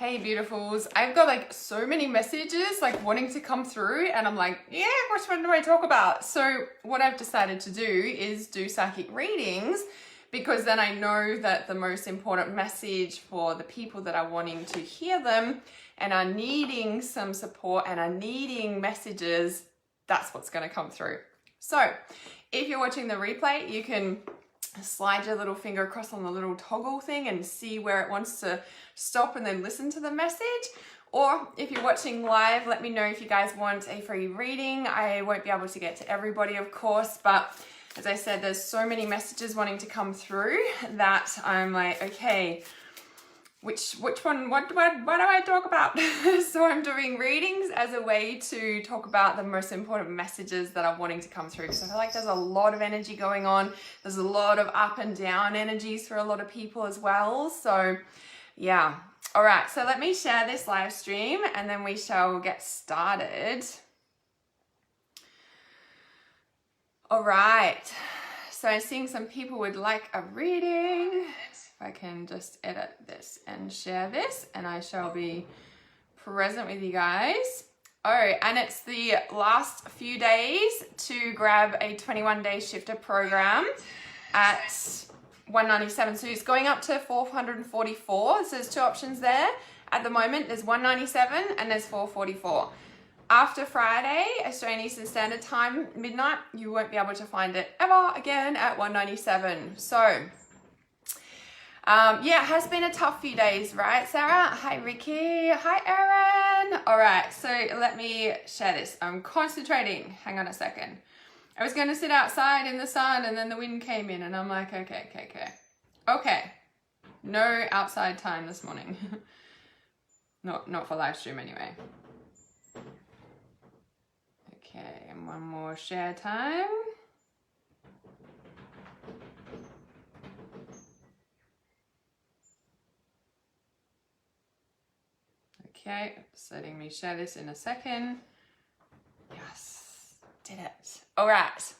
Hey beautifuls, I've got like so many messages like wanting to come through and I'm like, yeah, which one do I talk about? So what I've decided to do is do psychic readings because then I know that the most important message for the people that are wanting to hear them and are needing some support and are needing messages, that's what's going to come through. So if you're watching the replay, you can slide your little finger across on the little toggle thing and see where it wants to stop and then listen to the message. Or if you're watching live, let me know if you guys want a free reading. I won't be able to get to everybody, of course, but as I said, there's so many messages wanting to come through that I'm like, okay, which one, what do I talk about? So I'm doing readings as a way to talk about the most important messages that are wanting to come through. So I feel like there's a lot of energy going on. There's a lot of up and down energies for a lot of people as well. So yeah. All right. So let me share this live stream and then we shall get started. All right. So I'm seeing some people would like a reading. I can just edit this and share this and I shall be present with you guys. Oh, and it's the last few days to grab a 21-day shifter program at $197. So it's going up to $444. So there's two options there. At the moment, there's $197 and there's $444. After Friday, Australian Eastern Standard Time, midnight, you won't be able to find it ever again at $197. So yeah, it has been a tough few days, right, Sarah? Hi, Ricky. Hi, Erin. All right, so let me share this. I'm concentrating. Hang on a second. I was going to sit outside in the sun and then the wind came in and I'm like, okay. No outside time this morning. Not for live stream anyway. Okay, and one more share time. Okay, just letting me share this in a second. Yes, did it. All right,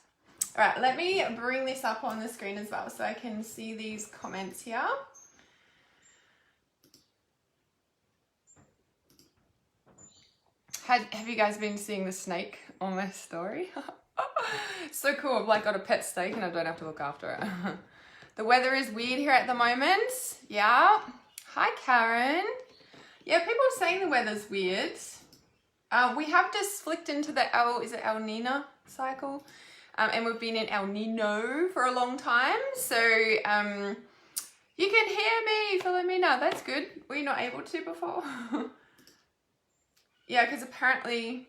let me bring this up on the screen as well so I can see these comments here. Have you guys been seeing the snake on my story? So cool, I've like got a pet snake and I don't have to look after it. The weather is weird here at the moment. Yeah. Hi, Karen. Yeah, people are saying the weather's weird. We have just flicked into the El Nino cycle. And we've been in El Nino for a long time. So you can hear me, Philomena. That's good. Were you not able to before? Yeah, because apparently...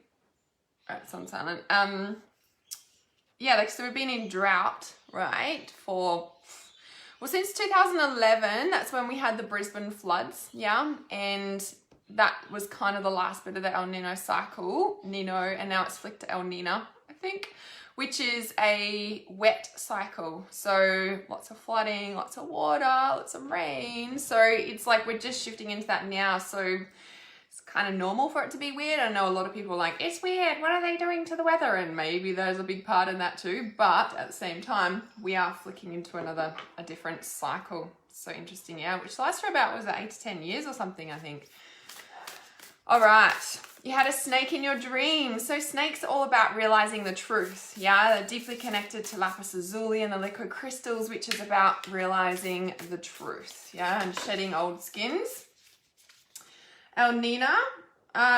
Oh, it's on silent. Yeah, like, so we've been in drought, right, for... Well, since 2011, that's when we had the Brisbane floods, yeah? And that was kind of the last bit of the El Nino cycle, and now it's flicked to El Nino, I think, which is a wet cycle. So lots of flooding, lots of water, lots of rain. So it's like we're just shifting into that now. So it's kind of normal for it to be weird. I know a lot of people are like, it's weird, what are they doing to the weather? And maybe there's a big part in that too. But at the same time, we are flicking into a different cycle. So interesting, yeah, which lasts for about, was it 8 to 10 years or something, I think. All right, you had a snake in your dreams. So snakes are all about realizing the truth, yeah? They're deeply connected to lapis lazuli and the liquid crystals, which is about realizing the truth, yeah? And shedding old skins. El Nina,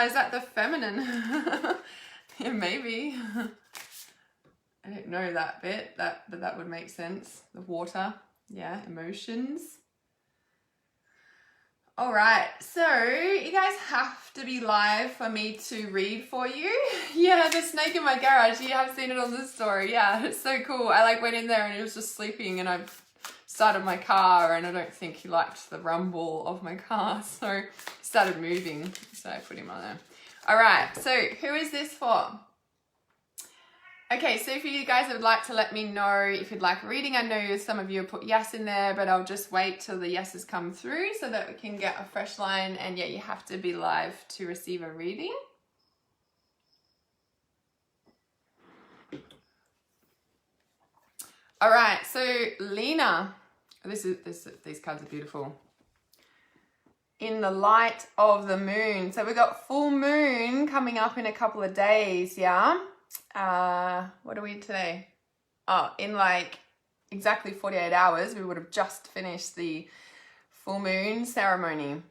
is that the feminine? Yeah, maybe. I don't know that bit, but that would make sense. The water, yeah, emotions. All right, so you guys have to be live for me to read for you. Yeah, the snake in my garage, you have seen it on the story. Yeah, it's so cool. I like went in there and it was just sleeping and I've started my car and I don't think he liked the rumble of my car, so he started moving, so I put him on there. All right, so who is this for? Okay, so if you guys would like to let me know if you'd like a reading, I know some of you have put yes in there, but I'll just wait till the yeses come through so that we can get a fresh line, and yeah, you have to be live to receive a reading. All right, so Lena, these cards are beautiful. in the light of the moon. So we've got full moon coming up in a couple of days, yeah? What are we today? Oh, in like exactly 48 hours, we would have just finished the full moon ceremony.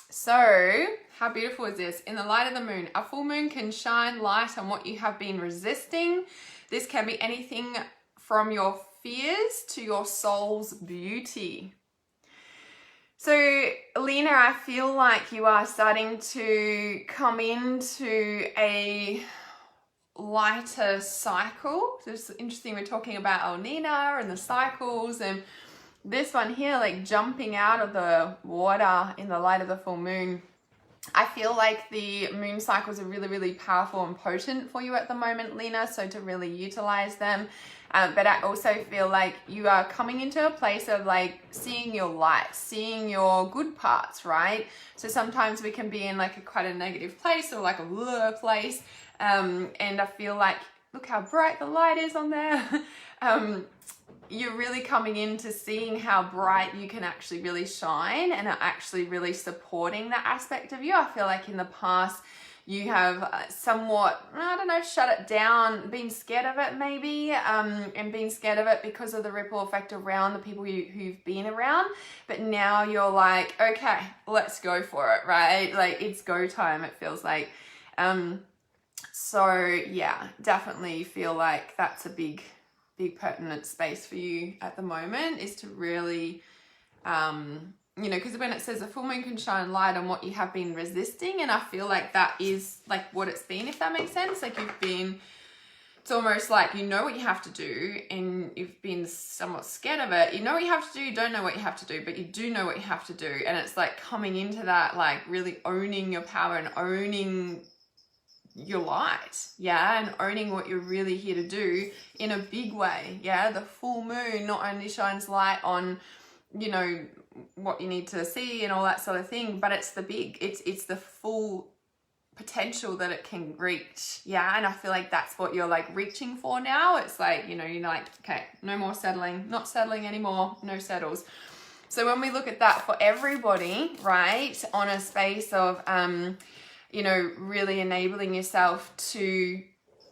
So how beautiful is this? In the light of the moon, a full moon can shine light on what you have been resisting. This can be anything from your fears to your soul's beauty. So Lena, I feel like you are starting to come into a lighter cycle. So it's interesting, we're talking about El Nina and the cycles, and this one here, like jumping out of the water in the light of the full moon. I feel like the moon cycles are really, really powerful and potent for you at the moment, Lena, so to really utilize them. But I also feel like you are coming into a place of like seeing your light, seeing your good parts, right? So sometimes we can be in like quite a negative place or like a blur place. And I feel like, look how bright the light is on there. You're really coming into seeing how bright you can actually really shine, and are actually really supporting that aspect of you. I feel like in the past you have somewhat, I don't know, shut it down, been scared of it maybe, and been scared of it because of the ripple effect around the people who've been around. But now you're like, okay, let's go for it, right? Like it's go time, it feels like. So yeah, definitely feel like that's a big pertinent space for you at the moment, is to really, you know, because when it says a full moon can shine light on what you have been resisting, and I feel like that is like what it's been, if that makes sense. Like you've been, it's almost like you know what you have to do and you've been somewhat scared of it. You know what you have to do, you don't know what you have to do, but you do know what you have to do. And it's like coming into that, like really owning your power and owning your light, yeah, and owning what you're really here to do in a big way, yeah. The full moon not only shines light on, you know, what you need to see and all that sort of thing, but it's the big, it's the full potential that it can reach, yeah. And I feel like that's what you're like reaching for now. It's like, you know, you're like, okay, no more settling, not settling anymore, no settles. So when we look at that for everybody, right, on a space of you know, really enabling yourself to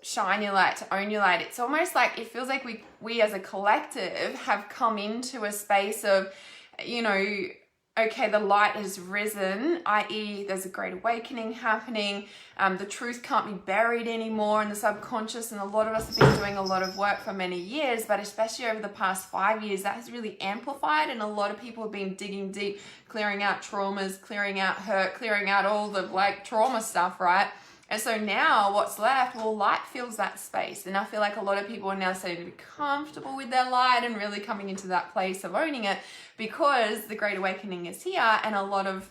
shine your light, to own your light. It's almost like, it feels like we as a collective have come into a space of, you know, okay, the light has risen, i.e. there's a great awakening happening. The truth can't be buried anymore in the subconscious, and a lot of us have been doing a lot of work for many years, but especially over the past 5 years, that has really amplified, and a lot of people have been digging deep, clearing out traumas, clearing out hurt, clearing out all the like trauma stuff, right? And so now what's left, well, light fills that space. And I feel like a lot of people are now starting to be comfortable with their light and really coming into that place of owning it, because the Great Awakening is here, and a lot of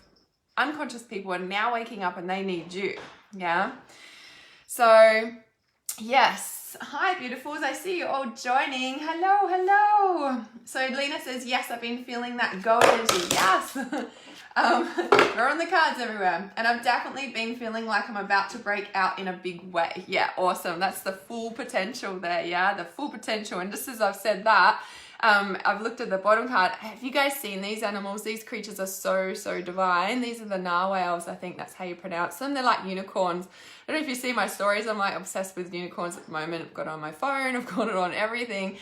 unconscious people are now waking up and they need you, yeah? So, yes. Hi, beautifuls. I see you all joining. Hello, hello. So Lena says, yes, I've been feeling that go energy. Yes. We're on the cards everywhere, and I've definitely been feeling like I'm about to break out in a big way. Yeah, awesome. That's the full potential there, yeah, the full potential. And just as I've said that, I've looked at the bottom card. Have you guys seen these animals? These creatures are so divine. These are the narwhals. I think that's how you pronounce them. They're like unicorns. I don't know if you see my stories. I'm like obsessed with unicorns at the moment. I've got it on my phone. I've got it on everything.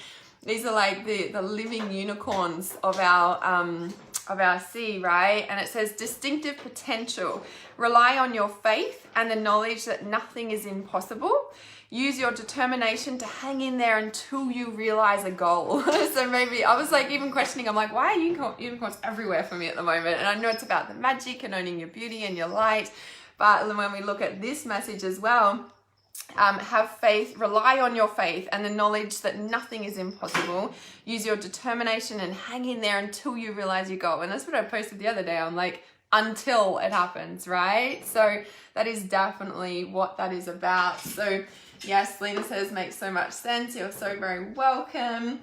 These are like the living unicorns of our sea, right? And it says distinctive potential. Rely on your faith and the knowledge that nothing is impossible. Use your determination to hang in there until you realize a goal. So maybe I was like even questioning, I'm like, why are unicorns everywhere for me at the moment? And I know it's about the magic and owning your beauty and your light. But when we look at this message as well, have faith, rely on your faith and the knowledge that nothing is impossible. Use your determination and hang in there until you realize your goal. And that's what I posted the other day. I'm like, until it happens, right? So that is definitely what that is about. So yes, Lena says, makes so much sense. You're so very welcome.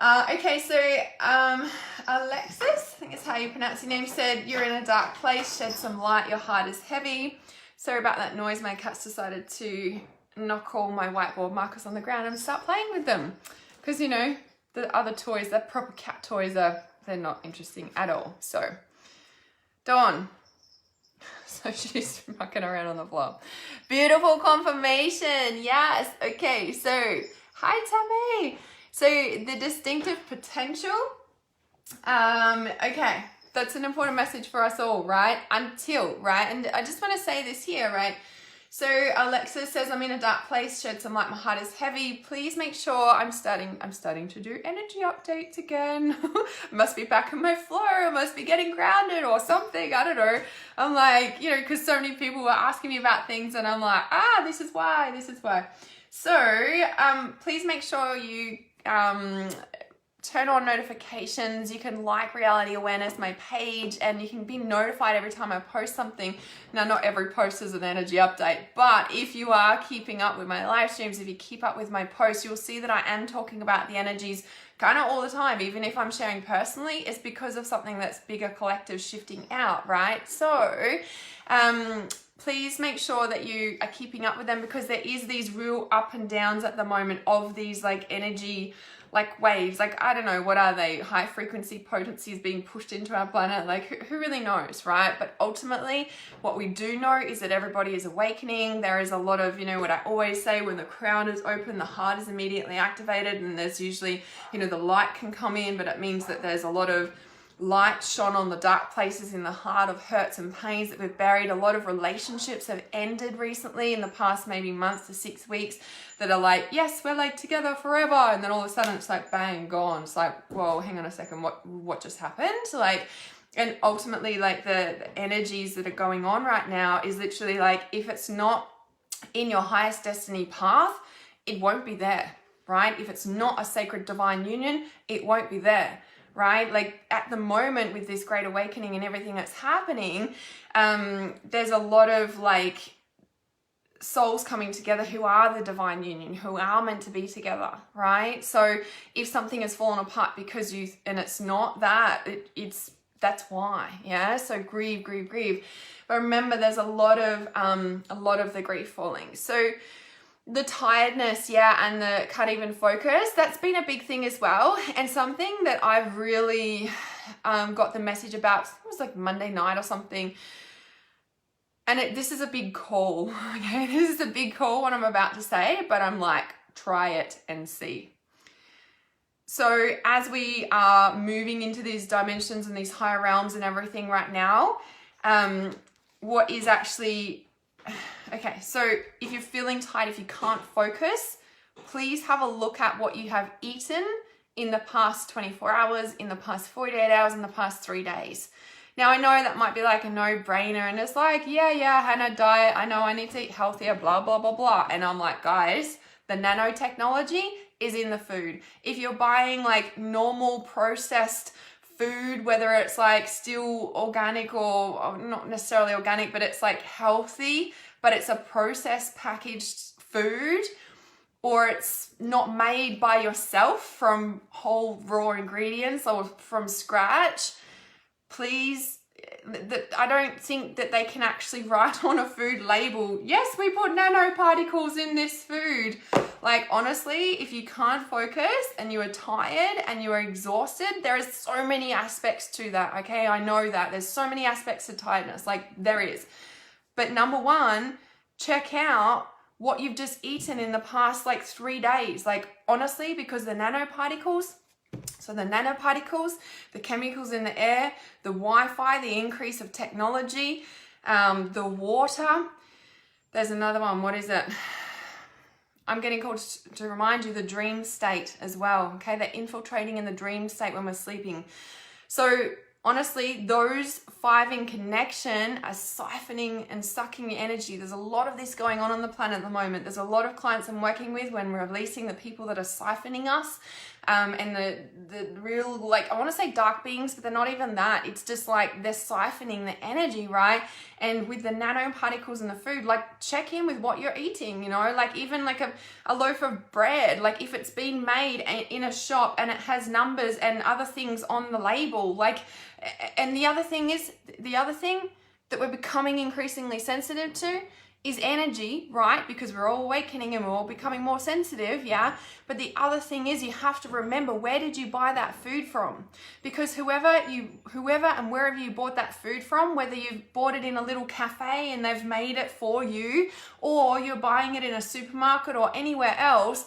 Okay, so Alexis, I think it's how you pronounce your name, said, you're in a dark place, shed some light, your heart is heavy. Sorry about that noise. My cat's decided to knock all my whiteboard markers on the ground and start playing with them. Because, you know, the other toys, the proper cat toys, they're not interesting at all. So Dawn. So she's mucking around on the floor. Beautiful confirmation. Yes. Okay. So, hi, Tammy. So the distinctive potential. Okay. That's an important message for us all, right? Until, right? And I just want to say this here, right? So Alexa says, I'm in a dark place, shed some light, my heart is heavy. Please make sure I'm starting to do energy updates again. Must be back on my floor, I must be getting grounded or something, I don't know. I'm like, you know, because so many people were asking me about things and I'm like, this is why. So please make sure you turn on notifications. You can like Reality Awareness, my page, and you can be notified every time I post something. Now, not every post is an energy update, but if you are keeping up with my live streams, if you keep up with my posts, you'll see that I am talking about the energies kind of all the time. Even if I'm sharing personally, it's because of something that's bigger, collective, shifting out, right? So please make sure that you are keeping up with them, because there is these real up and downs at the moment of these like energy like waves, like I don't know, what are they, high frequency potencies being pushed into our planet, like who really knows, right? But ultimately what we do know is that everybody is awakening. There is a lot of, you know, what I always say, when the crown is open, the heart is immediately activated, and there's usually, you know, the light can come in, but it means that there's a lot of light shone on the dark places in the heart of hurts and pains that we've buried. A lot of relationships have ended recently in the past maybe months to 6 weeks that are like, yes, we're like together forever, and then all of a sudden it's like bang, gone. It's like, whoa, hang on a second, what just happened? Like, and ultimately like the energies that are going on right now is literally like, if it's not in your highest destiny path, it won't be there, right? If it's not a sacred divine union, it won't be there. Right? Like at the moment with this great awakening and everything that's happening, there's a lot of like souls coming together who are the divine union, who are meant to be together, right? So if something has fallen apart because and it's not that, that's why, yeah? So grieve. But remember, there's a lot of the grief falling. So the tiredness, and the can't even focus, that's been a big thing as well. And something that I've really got the message about, it was like Monday night or something. And this is a big call, okay? This is a big call, what I'm about to say, but I'm like, try it and see. So as we are moving into these dimensions and these higher realms and everything right now, what is actually... Okay, so if you're feeling tired, if you can't focus, please have a look at what you have eaten in the past 24 hours, in the past 48 hours, in the past 3 days. Now, I know that might be like a no-brainer, and it's like, yeah, Hannah, diet, I know I need to eat healthier, blah, blah, blah, blah. And I'm like, guys, the nanotechnology is in the food. If you're buying like normal processed food, whether it's like still organic or not necessarily organic, but it's like healthy, but it's a processed packaged food, or it's not made by yourself from whole raw ingredients or from scratch, please, I don't think that they can actually write on a food label, yes, we put nanoparticles in this food. Like, honestly, if you can't focus and you are tired and you are exhausted, there is so many aspects to that, okay? I know that. There's so many aspects to tiredness, like there is. But number one, check out what you've just eaten in the past like 3 days. Like, honestly, because the nanoparticles, the chemicals in the air, the Wi-Fi, the increase of technology, the water. There's another one. What is it? I'm getting called to remind you, the dream state as well. Okay, they're infiltrating in the dream state when we're sleeping. So honestly, those 5 in connection are siphoning and sucking the energy. There's a lot of this going on the planet at the moment. There's a lot of clients I'm working with when we're releasing the people that are siphoning us, and the real, like, I want to say dark beings, but they're not even that. It's just like they're siphoning the energy, right? And with the nanoparticles in the food, like, check in with what you're eating, you know, like even like a loaf of bread, like if it's been made in a shop and it has numbers and other things on the label, like, and the other thing that we're becoming increasingly sensitive to is energy, right? Because we're all awakening and we're all becoming more sensitive, yeah? But the other thing is you have to remember, where did you buy that food from? Because whoever and wherever you bought that food from, whether you've bought it in a little cafe and they've made it for you, or you're buying it in a supermarket or anywhere else,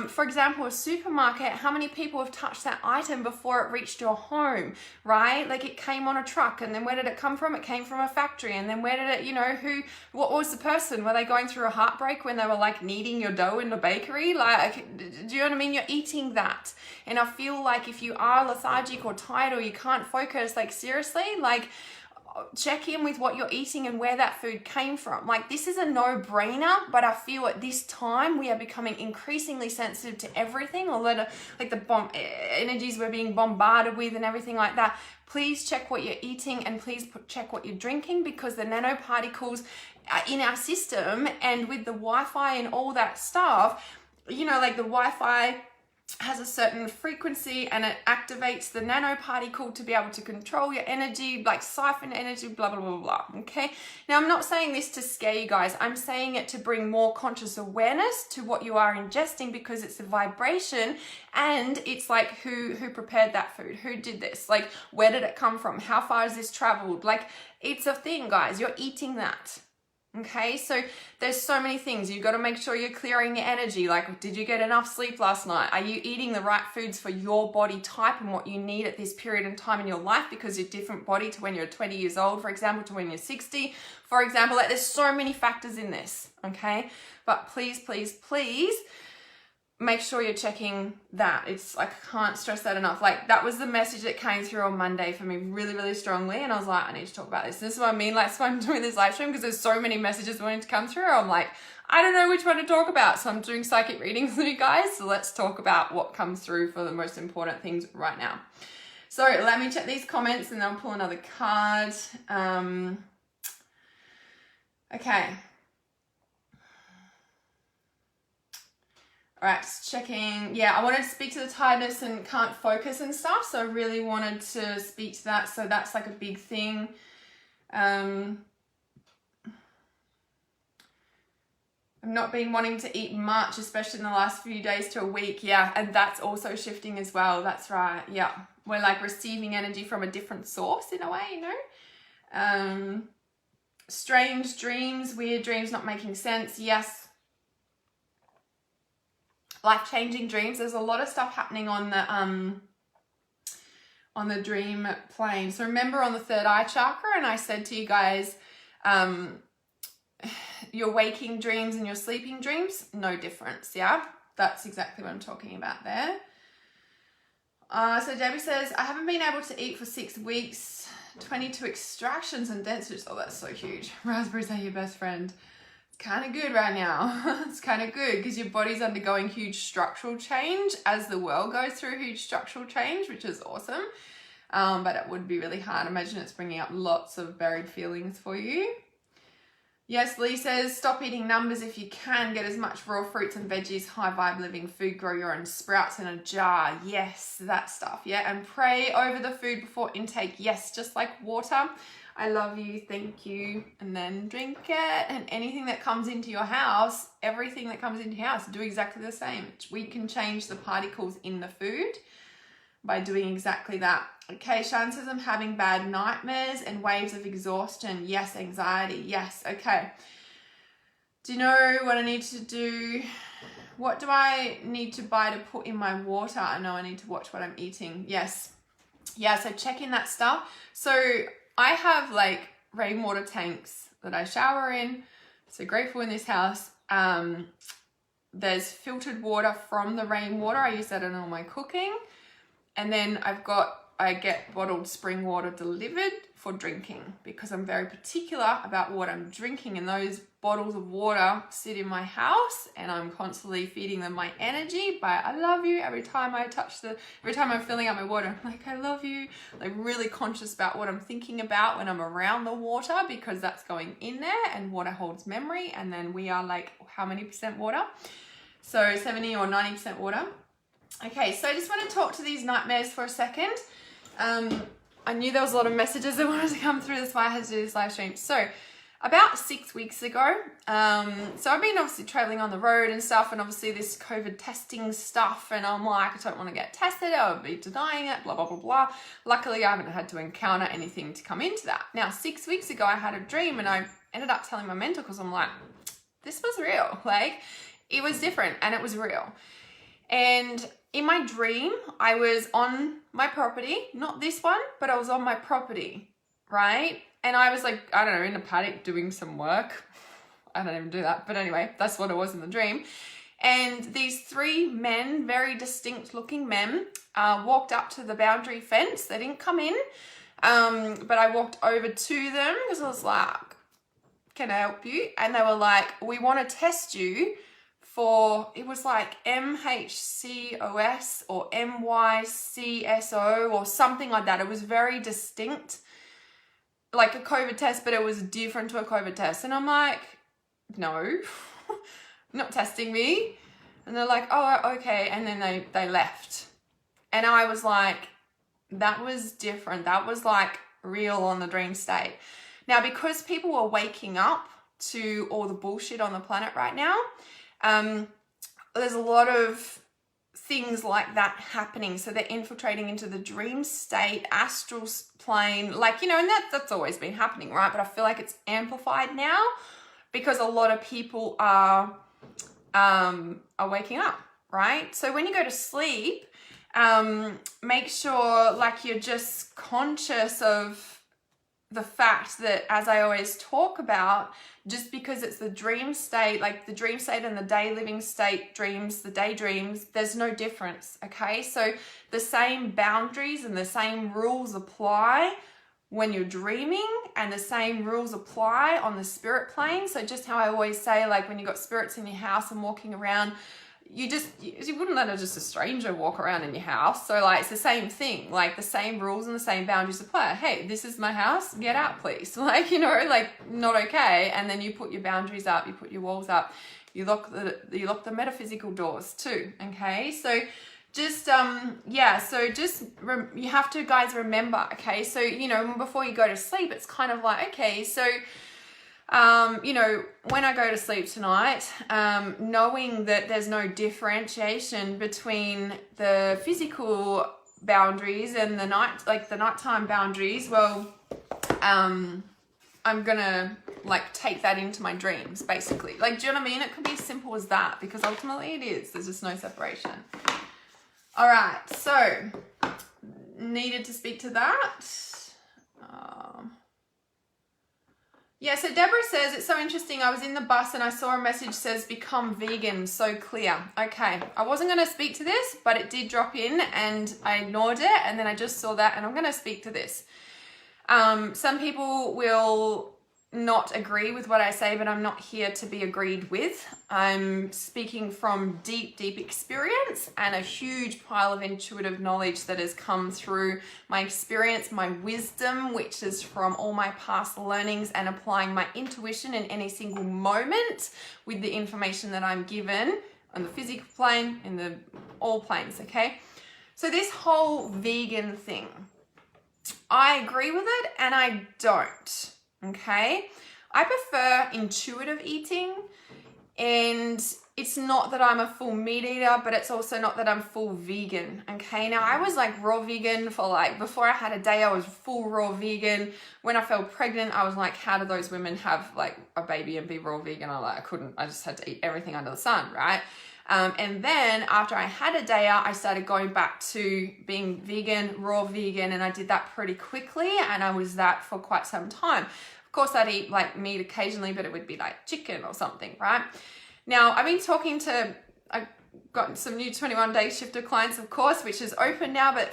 for example, a supermarket, how many people have touched that item before it reached your home, right? Like it came on a truck, and then where did it come from? It came from a factory. And then where did it, what was the person? Were they going through a heartbreak when they were like kneading your dough in the bakery? Like, do you know what I mean? You're eating that. And I feel like if you are lethargic or tired or you can't focus, like seriously, like check in with what you're eating and where that food came from. Like this is a no-brainer, but I feel at this time we are becoming increasingly sensitive to everything, or like the energies we're being bombarded with and everything like that. Please check what you're eating, and please check what you're drinking, because the nanoparticles are in our system, and with the Wi-Fi and all that stuff, like the Wi-Fi has a certain frequency and it activates the nanoparticle to be able to control your energy, like siphon energy, blah, blah, blah, blah. Okay. Now, I'm not saying this to scare you guys. I'm saying it to bring more conscious awareness to what you are ingesting, because it's a vibration, and it's like who prepared that food? Who did this? Like, where did it come from? How far has this traveled? Like, it's a thing, guys. You're eating that. Okay, so there's so many things. You've got to make sure you're clearing your energy. Like, did you get enough sleep last night? Are you eating the right foods for your body type and what you need at this period in time in your life? Because you're different body to when you're 20 years old, for example, to when you're 60, for example. Like, there's so many factors in this, okay? But please, please, please make sure you're checking that. It's like, I can't stress that enough. Like, that was the message that came through on Monday for me really, really strongly. And I was like, I need to talk about this. This is what I mean. Like, so I'm doing this live stream because there's so many messages wanting to come through. I'm like, I don't know which one to talk about. So I'm doing psychic readings with you guys. So let's talk about what comes through for the most important things right now. So let me check these comments and then I'll pull another card. Okay. All right, just checking. Yeah, I wanted to speak to the tiredness and can't focus and stuff. So I really wanted to speak to that. So that's like a big thing. I've not been wanting to eat much, especially in the last few days to a week. Yeah, and that's also shifting as well. That's right. Yeah, we're like receiving energy from a different source in a way, Strange dreams, weird dreams, not making sense. Yes. Life-changing dreams. There's a lot of stuff happening on the dream plane. So remember on the third eye chakra, and I said to you guys, your waking dreams and your sleeping dreams, no difference. Yeah, that's exactly what I'm talking about there. So Debbie says, I haven't been able to eat for 6 weeks, 22 extractions and dentures. Oh, that's so huge. Raspberries are your best friend. Kind of good right now. It's kind of good because your body's undergoing huge structural change as the world goes through huge structural change, which is awesome. But it would be really hard. Imagine it's bringing up lots of buried feelings for you. Yes, Lee says, stop eating numbers if you can. Get as much raw fruits and veggies, high vibe living food, grow your own sprouts in a jar. Yes, that stuff. Yeah, and pray over the food before intake. Yes, just like water. I love you, thank you, and then drink it. And anything that comes into your house, everything that comes into your house, do exactly the same. We can change the particles in the food by doing exactly that. Okay, Shan says, I'm having bad nightmares and waves of exhaustion. Yes, anxiety. Yes, okay. Do you know what I need to do? What do I need to buy to put in my water? I know I need to watch what I'm eating. Yes. Yeah, so check in that stuff. So I have like rainwater tanks that I shower in. So grateful in this house. There's filtered water from the rainwater. I use that in all my cooking. And then I get bottled spring water delivered for drinking because I'm very particular about what I'm drinking, and those bottles of water sit in my house and I'm constantly feeding them my energy by I love you every time I'm filling up my water. I'm like, I love you. Like really conscious about what I'm thinking about when I'm around the water, because that's going in there and water holds memory. And then we are like, how many % water? So 70 or 90% water. Okay, so I just want to talk to these nightmares for a second. I knew there was a lot of messages that wanted to come through. That's why I had to do this live stream. So about 6 weeks ago. So I've been obviously traveling on the road and stuff, and obviously this COVID testing stuff, and I'm like, I don't want to get tested, I'll be denying it, blah, blah, blah, blah. Luckily, I haven't had to encounter anything to come into that. Now, 6 weeks ago, I had a dream, and I ended up telling my mentor, because I'm like, this was real. Like, it was different, and it was real. And in my dream, I was on my property, not this one, but I was on my property, right? And I was like, I don't know, in a paddock doing some work. I don't even do that. But anyway, that's what it was in the dream. And these 3 men, very distinct looking men, walked up to the boundary fence. They didn't come in, but I walked over to them because I was like, can I help you? And they were like, we want to test you for, it was like MHCOS or MYCSO or something like that. It was very distinct, like a COVID test, but it was different to a COVID test. And I'm like, no, not testing me. And they're like, oh, okay. And then they left. And I was like, that was different. That was like real on the dream state. Now, because people were waking up to all the bullshit on the planet right now, there's a lot of things like that happening. So they're infiltrating into the dream state, astral plane, like, you know, and that's always been happening, right? But I feel like it's amplified now because a lot of people are waking up, right? So when you go to sleep, make sure like you're just conscious of the fact that, as I always talk about, just because it's the dream state, like the dream state and the day living state dreams, the daydreams, there's no difference, okay? So the same boundaries and the same rules apply when you're dreaming, and the same rules apply on the spirit plane. So just how I always say, like when you've got spirits in your house and walking around, you wouldn't let just a stranger walk around in your house. So like it's the same thing, like the same rules and the same boundaries apply. Hey, this is my house, get out please. Like, you know, like not okay. And then you put your boundaries up, you put your walls up, you lock the metaphysical doors too. Okay, so just you have to, guys, remember. Okay, so you know, before you go to sleep, it's kind of like, okay, so you know, when I go to sleep tonight, knowing that there's no differentiation between the physical boundaries and the nighttime boundaries, well, I'm gonna like take that into my dreams, basically. Like, do you know what I mean? It could be as simple as that, because ultimately it is. There's just no separation. All right, so needed to speak to that. Yeah, so Deborah says, it's so interesting. I was in the bus and I saw a message says, become vegan, so clear. Okay, I wasn't going to speak to this, but it did drop in and I ignored it. And then I just saw that and I'm going to speak to this. Some people will not agree with what I say, but I'm not here to be agreed with. I'm speaking from deep, deep experience and a huge pile of intuitive knowledge that has come through my experience, my wisdom, which is from all my past learnings, and applying my intuition in any single moment with the information that I'm given on the physical plane, in the all planes, okay? So this whole vegan thing, I agree with it and I don't. Okay, I prefer intuitive eating, and it's not that I'm a full meat eater, but it's also not that I'm full vegan. Okay, now I was like raw vegan for like, before I had a day, I was full raw vegan. When I fell pregnant, I was like, how do those women have like a baby and be raw vegan? I couldn't, I just had to eat everything under the sun, right? And then after I had a day out, I started going back to being vegan, raw vegan, and I did that pretty quickly, and I was that for quite some time. Of course, I'd eat like meat occasionally, but it would be like chicken or something, right? Now, I've been talking to, I've got some new 21-day shifter clients, of course, which is open now, but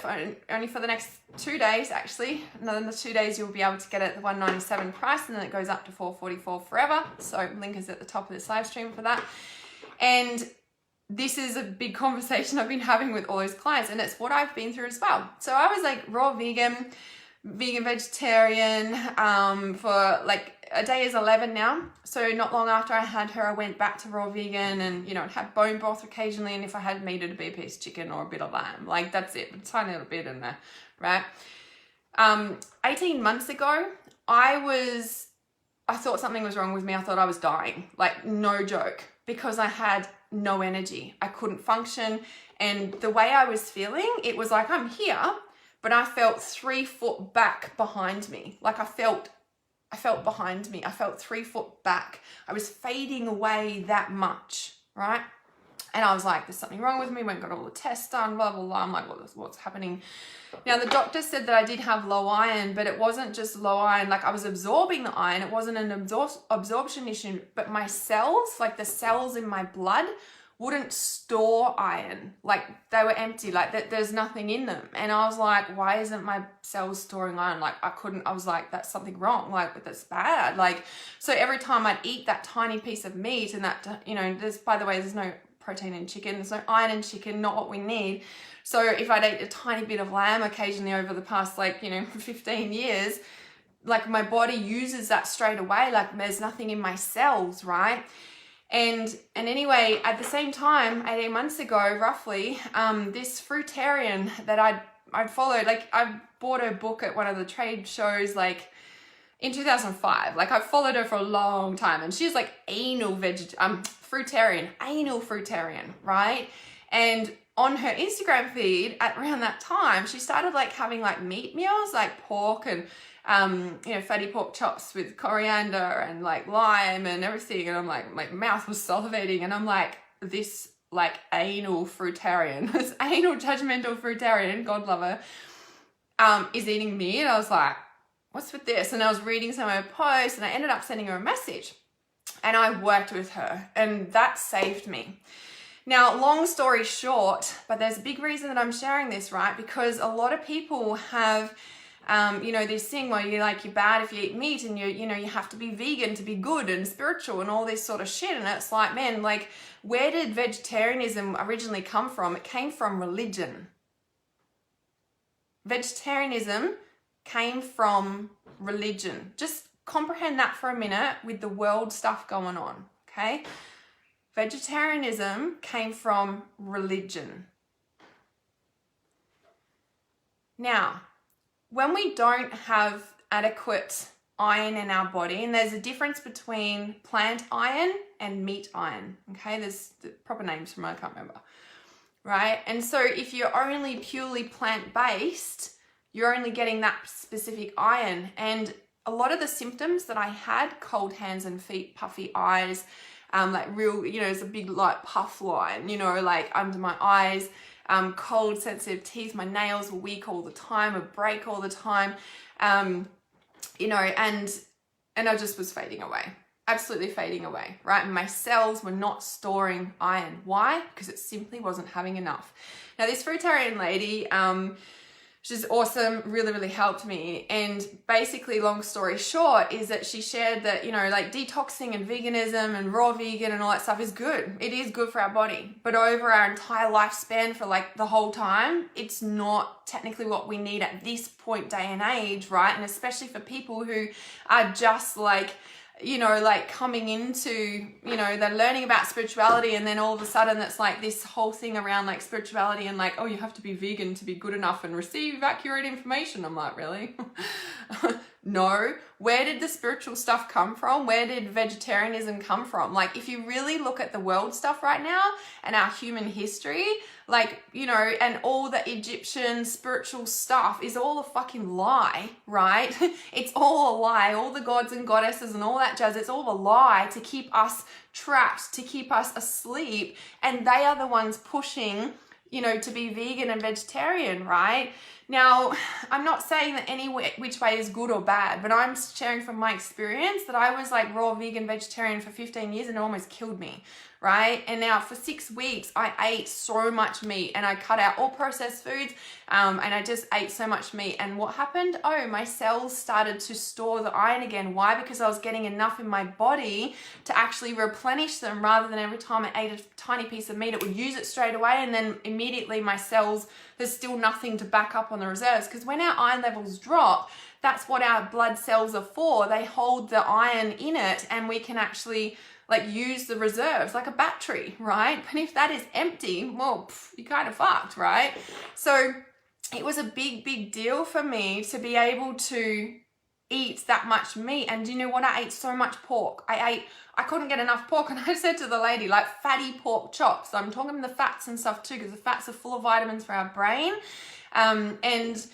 only for the next 2 days, actually. And then the 2 days, you'll be able to get it at the $197 price, and then it goes up to $444 forever. So link is at the top of this live stream for that. And this is a big conversation I've been having with all those clients, and it's what I've been through as well. So I was like raw vegan, vegetarian for like, a day is 11 now. So not long after I had her, I went back to raw vegan, and you know, I'd have bone broth occasionally, and if I had meat, it'd be a piece of chicken or a bit of lamb. Like, that's it, a tiny little bit in there, right? 18 months ago, I was I thought something was wrong with me. I thought I was dying, like no joke, because I had no energy. I couldn't function. And the way I was feeling, it was like I'm here, but I felt 3 foot back behind me. Like I felt behind me. I felt 3 foot back. I was fading away that much, right? And I was like, there's something wrong with me. Went and got all the tests done, blah, blah, blah. I'm like, what's happening? Now, the doctor said that I did have low iron, but it wasn't just low iron. Like I was absorbing the iron. It wasn't an absorption issue, but my cells, like the cells in my blood, wouldn't store iron. Like they were empty, like there's nothing in them. And I was like, why isn't my cells storing iron? Like I was like, that's something wrong. Like that's bad. Like, so every time I'd eat that tiny piece of meat and that, you know, by the way, there's no protein in chicken. There's no iron in chicken, not what we need. So if I'd eat a tiny bit of lamb occasionally over the past, like, you know, 15 years, like my body uses that straight away. Like there's nothing in my cells, right? And anyway, at the same time, 18 months ago, roughly, this fruitarian that I'd followed, like I bought her book at one of the trade shows, like in 2005. Like I've followed her for a long time, and she's like fruitarian, right? And on her Instagram feed at around that time, she started like having like meat meals, like pork and you know, fatty pork chops with coriander and like lime and everything. And I'm like, my mouth was salivating, and I'm like, this like anal fruitarian, this anal judgmental fruitarian, God love her, is eating meat. And I was like, what's with this? And I was reading some of her posts, and I ended up sending her a message, and I worked with her, and that saved me. Now, long story short, but there's a big reason that I'm sharing this, right? Because a lot of people have, you know, this thing where you're bad if you eat meat, and you know, you have to be vegan to be good and spiritual and all this sort of shit. And it's like, man, like, where did vegetarianism originally come from? It came from religion. Vegetarianism came from religion. Just comprehend that for a minute with the world stuff going on, okay? Vegetarianism came from religion. Now, when we don't have adequate iron in our body, and there's a difference between plant iron and meat iron, okay? There's the proper names from it, I can't remember, right? And so if you're only purely plant-based, you're only getting that specific iron. And a lot of the symptoms that I had, cold hands and feet, puffy eyes, like real, you know, it's a big like puff line, you know, like under my eyes, cold, sensitive teeth, my nails were weak all the time, would break all the time, you know, and I just was fading away, absolutely fading away, right? And my cells were not storing iron. Why? Because it simply wasn't having enough. Now, this fruitarian lady, she's awesome, really, really helped me. And basically, long story short, is that she shared that, you know, like detoxing and veganism and raw vegan and all that stuff is good. It is good for our body. But over our entire lifespan for like the whole time, it's not technically what we need at this point day and age, right? And especially for people who are just like, you know, like coming into, you know, they're learning about spirituality, and then all of a sudden it's like this whole thing around like spirituality and like, oh, you have to be vegan to be good enough and receive accurate information. I'm like, really? No. Where did the spiritual stuff come from? Where did vegetarianism come from? Like, if you really look at the world stuff right now and our human history, like, you know, and all the Egyptian spiritual stuff is all a fucking lie, right? It's all a lie. All the gods and goddesses and all that jazz, it's all a lie to keep us trapped, to keep us asleep. And they are the ones pushing, you know, to be vegan and vegetarian, right? Now, I'm not saying that any which way is good or bad, but I'm sharing from my experience that I was like raw vegan vegetarian for 15 years and it almost killed me, right? And now for 6 weeks, I ate so much meat and I cut out all processed foods, and I just ate so much meat. And what happened? Oh, my cells started to store the iron again. Why? Because I was getting enough in my body to actually replenish them, rather than every time I ate a tiny piece of meat, it would use it straight away, and then immediately my cells, there's still nothing to back up on the reserves. Because when our iron levels drop, that's what our blood cells are for. They hold the iron in it, and we can actually like use the reserves like a battery, right? But if that is empty, well, you're kind of fucked, right? So it was a big, big deal for me to be able to eat that much meat. And do you know what? I ate so much pork. I couldn't get enough pork. And I said to the lady, like, fatty pork chops. I'm talking the fats and stuff too, because the fats are full of vitamins for our brain. And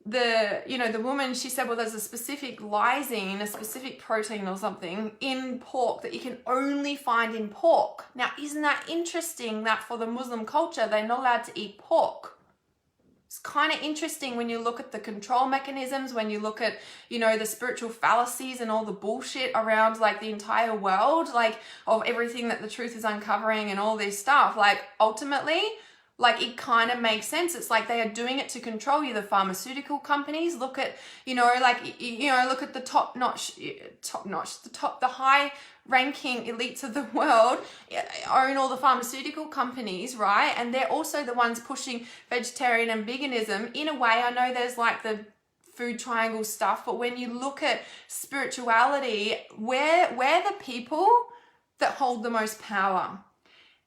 the woman, she said, well, there's a specific lysine, a specific protein or something in pork that you can only find in pork. Now, isn't that interesting that for the Muslim culture, they're not allowed to eat pork? It's kind of interesting when you look at the control mechanisms, when you look at, the spiritual fallacies and all the bullshit around like the entire world, like of everything that the truth is uncovering and all this stuff. Like ultimately, like it kind of makes sense. It's like they are doing it to control you. The pharmaceutical companies look at, look at the the high ranking elites of the world own all the pharmaceutical companies, right? And they're also the ones pushing vegetarian and veganism. In a way, I know there's like the food triangle stuff, but when you look at spirituality, we're the people that hold the most power.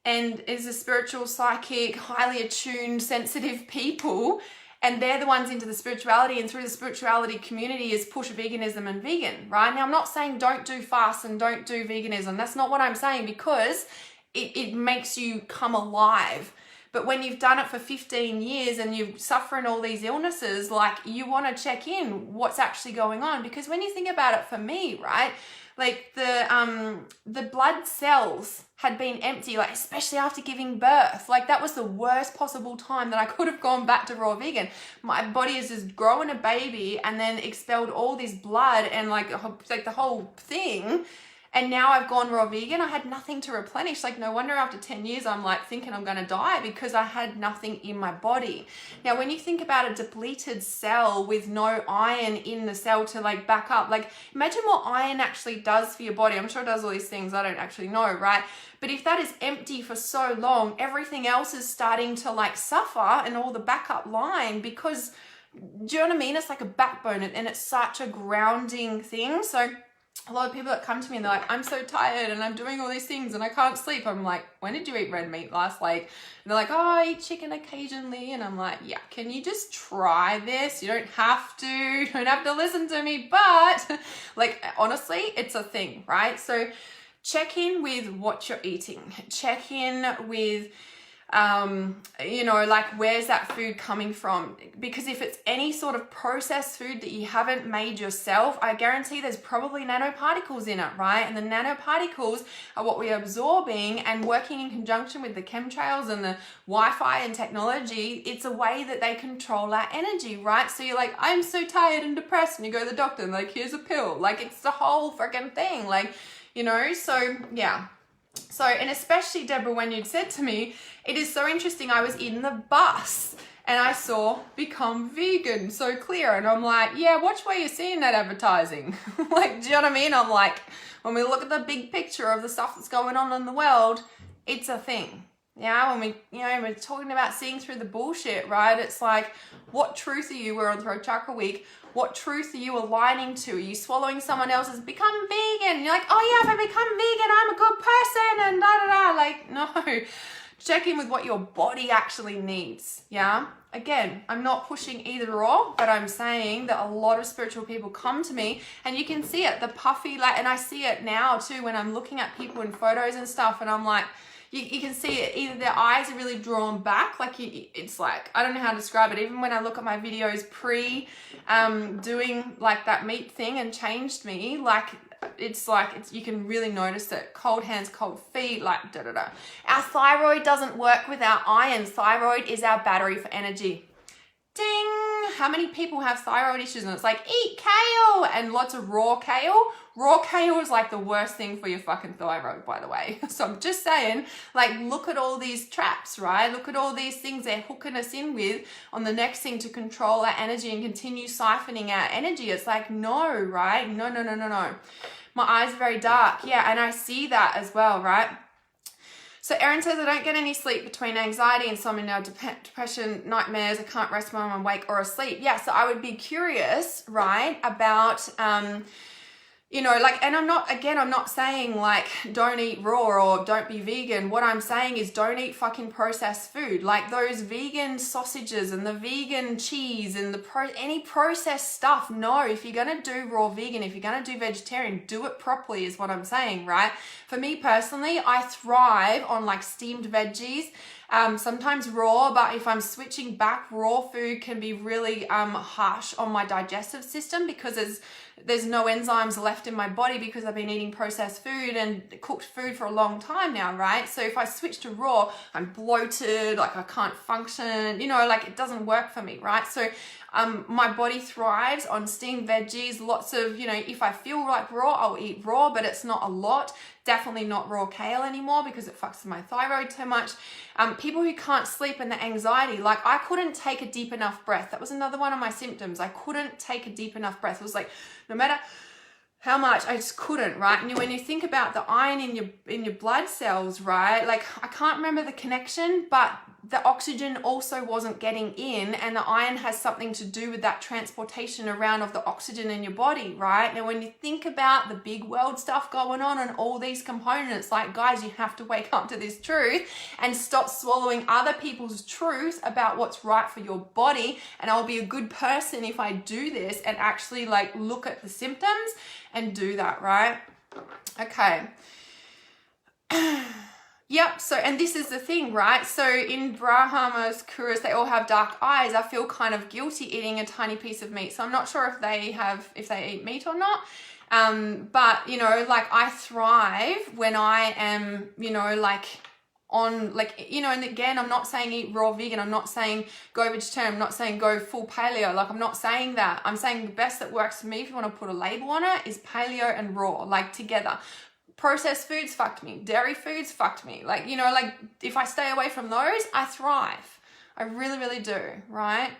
And is a spiritual, psychic, highly attuned, sensitive people, and they're the ones into the spirituality, and through the spirituality community is push veganism and vegan, right? Now, I'm not saying don't do fast and don't do veganism. That's not what I'm saying, because it makes you come alive. But when you've done it for 15 years and you're suffering all these illnesses, like you want to check in what's actually going on. Because when you think about it, for me, right, like the blood cells had been empty, like especially after giving birth. Like that was the worst possible time that I could have gone back to raw vegan. My body is just growing a baby and then expelled all this blood and like the whole thing. And now I've gone raw vegan. I had nothing to replenish. Like no wonder after 10 years, I'm like thinking I'm going to die because I had nothing in my body. Now, when you think about a depleted cell with no iron in the cell to like back up, like imagine what iron actually does for your body. I'm sure it does all these things. I don't actually know, right? But if that is empty for so long, everything else is starting to like suffer and all the backup line, because do you know what I mean? It's like a backbone and it's such a grounding thing. So a lot of people that come to me and they're like, I'm so tired and I'm doing all these things and I can't sleep. I'm like, when did you eat red meat last? Like, and they're like, oh, I eat chicken occasionally. And I'm like, yeah, can you just try this? You don't have to. You don't have to listen to me. But like, honestly, it's a thing, right? So check in with what you're eating. Check in with like where's that food coming from? Because if it's any sort of processed food that you haven't made yourself, I guarantee there's probably nanoparticles in it, right? And the nanoparticles are what we're absorbing, and working in conjunction with the chemtrails and the Wi-Fi and technology, it's a way that they control our energy, right? So you're like, I'm so tired and depressed, and you go to the doctor and like, here's a pill. Like it's the whole freaking thing, like, so yeah. So, and especially Deborah, when you'd said to me, it is so interesting. I was in the bus and I saw become vegan so clear. And I'm like, yeah, watch where you're seeing that advertising. Like, do you know what I mean? I'm like, when we look at the big picture of the stuff that's going on in the world, it's a thing. Yeah, when we're talking about seeing through the bullshit, right? It's like, what truth are you? We're on Throat Chakra Week. What truth are you aligning to? Are you swallowing someone else's become vegan? And you're like, oh yeah, if I become vegan, I'm a good person and da-da-da. Like, no. Check in with what your body actually needs, yeah? Again, I'm not pushing either or, but I'm saying that a lot of spiritual people come to me and you can see it, the puffy, like, and I see it now too when I'm looking at people in photos and stuff, and I'm like, you can see it, either their eyes are really drawn back, like it's like, I don't know how to describe it. Even when I look at my videos doing like that meat thing and changed me, like it's you can really notice it. Cold hands, cold feet, like da-da-da. Our thyroid doesn't work without iron. Thyroid is our battery for energy. Ding! How many people have thyroid issues? And it's like, eat kale and lots of raw kale. Raw kale is like the worst thing for your fucking thyroid, by the way. So I'm just saying, like, look at all these traps, right? Look at all these things they're hooking us in with on the next thing to control our energy and continue siphoning our energy. It's like, no, right? No. My eyes are very dark. Yeah, and I see that as well, right? So Erin says, I don't get any sleep between anxiety, insomnia, depression, nightmares. I can't rest when I'm awake or asleep. Yeah, so I would be curious, right, about, you know, like, and I'm not saying like don't eat raw or don't be vegan. What I'm saying is don't eat fucking processed food, like those vegan sausages and the vegan cheese and any processed stuff. No, if you're gonna do raw vegan, if you're gonna do vegetarian, do it properly is what I'm saying, right? For me personally, I thrive on like steamed veggies, sometimes raw, but if I'm switching back, raw food can be really harsh on my digestive system because there's no enzymes left in my body because I've been eating processed food and cooked food for a long time now, right? So if I switch to raw, I'm bloated, like I can't function, you know, like it doesn't work for me, right? So my body thrives on steamed veggies, lots of, you know, if I feel like raw, I'll eat raw, but it's not a lot. Definitely not raw kale anymore because it fucks with my thyroid too much. People who can't sleep and the anxiety, like I couldn't take a deep enough breath. That was another one of my symptoms. I couldn't take a deep enough breath. It was like, no matter how much, I just couldn't, right? And when you think about the iron in your blood cells, right? Like I can't remember the connection, but the oxygen also wasn't getting in, and the iron has something to do with that transportation around of the oxygen in your body, right? Now, when you think about the big world stuff going on and all these components, like guys, you have to wake up to this truth and stop swallowing other people's truth about what's right for your body. And I'll be a good person if I do this and actually like look at the symptoms and do that, right? Okay. Yep, so, and this is the thing, right? So in Brahmas, Kuras, they all have dark eyes. I feel kind of guilty eating a tiny piece of meat. So I'm not sure if they eat meat or not. But, you know, like I thrive when I am, you know, like on, like, you know, and again, I'm not saying eat raw vegan. I'm not saying go vegetarian. I'm not saying go full paleo. Like, I'm not saying that. I'm saying the best that works for me, if you want to put a label on it, is paleo and raw, like together. Processed foods fucked me. Dairy foods fucked me. Like, you know, like if I stay away from those, I thrive. I really, really do, right?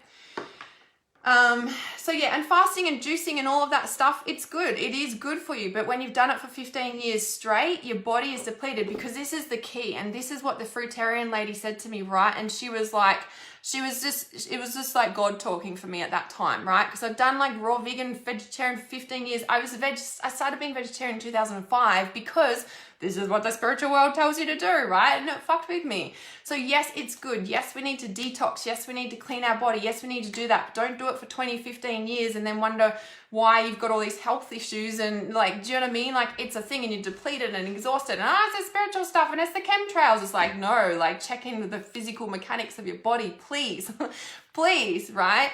So yeah, and fasting and juicing and all of that stuff, it's good. It is good for you. But when you've done it for 15 years straight, your body is depleted, because this is the key. And this is what the fruitarian lady said to me, right? And she was like, it was just like God talking for me at that time, right? Because I've done like raw vegan, vegetarian for 15 years. I started being vegetarian in 2005 because this is what the spiritual world tells you to do, right? And it fucked with me. So yes, it's good. Yes, we need to detox. Yes, we need to clean our body. Yes, we need to do that. But don't do it for 20, 15 years and then wonder why you've got all these health issues. And like, do you know what I mean? Like, it's a thing and you're depleted and exhausted. And it's the spiritual stuff and it's the chemtrails. It's like, no, like check in with the physical mechanics of your body, please. Please, right?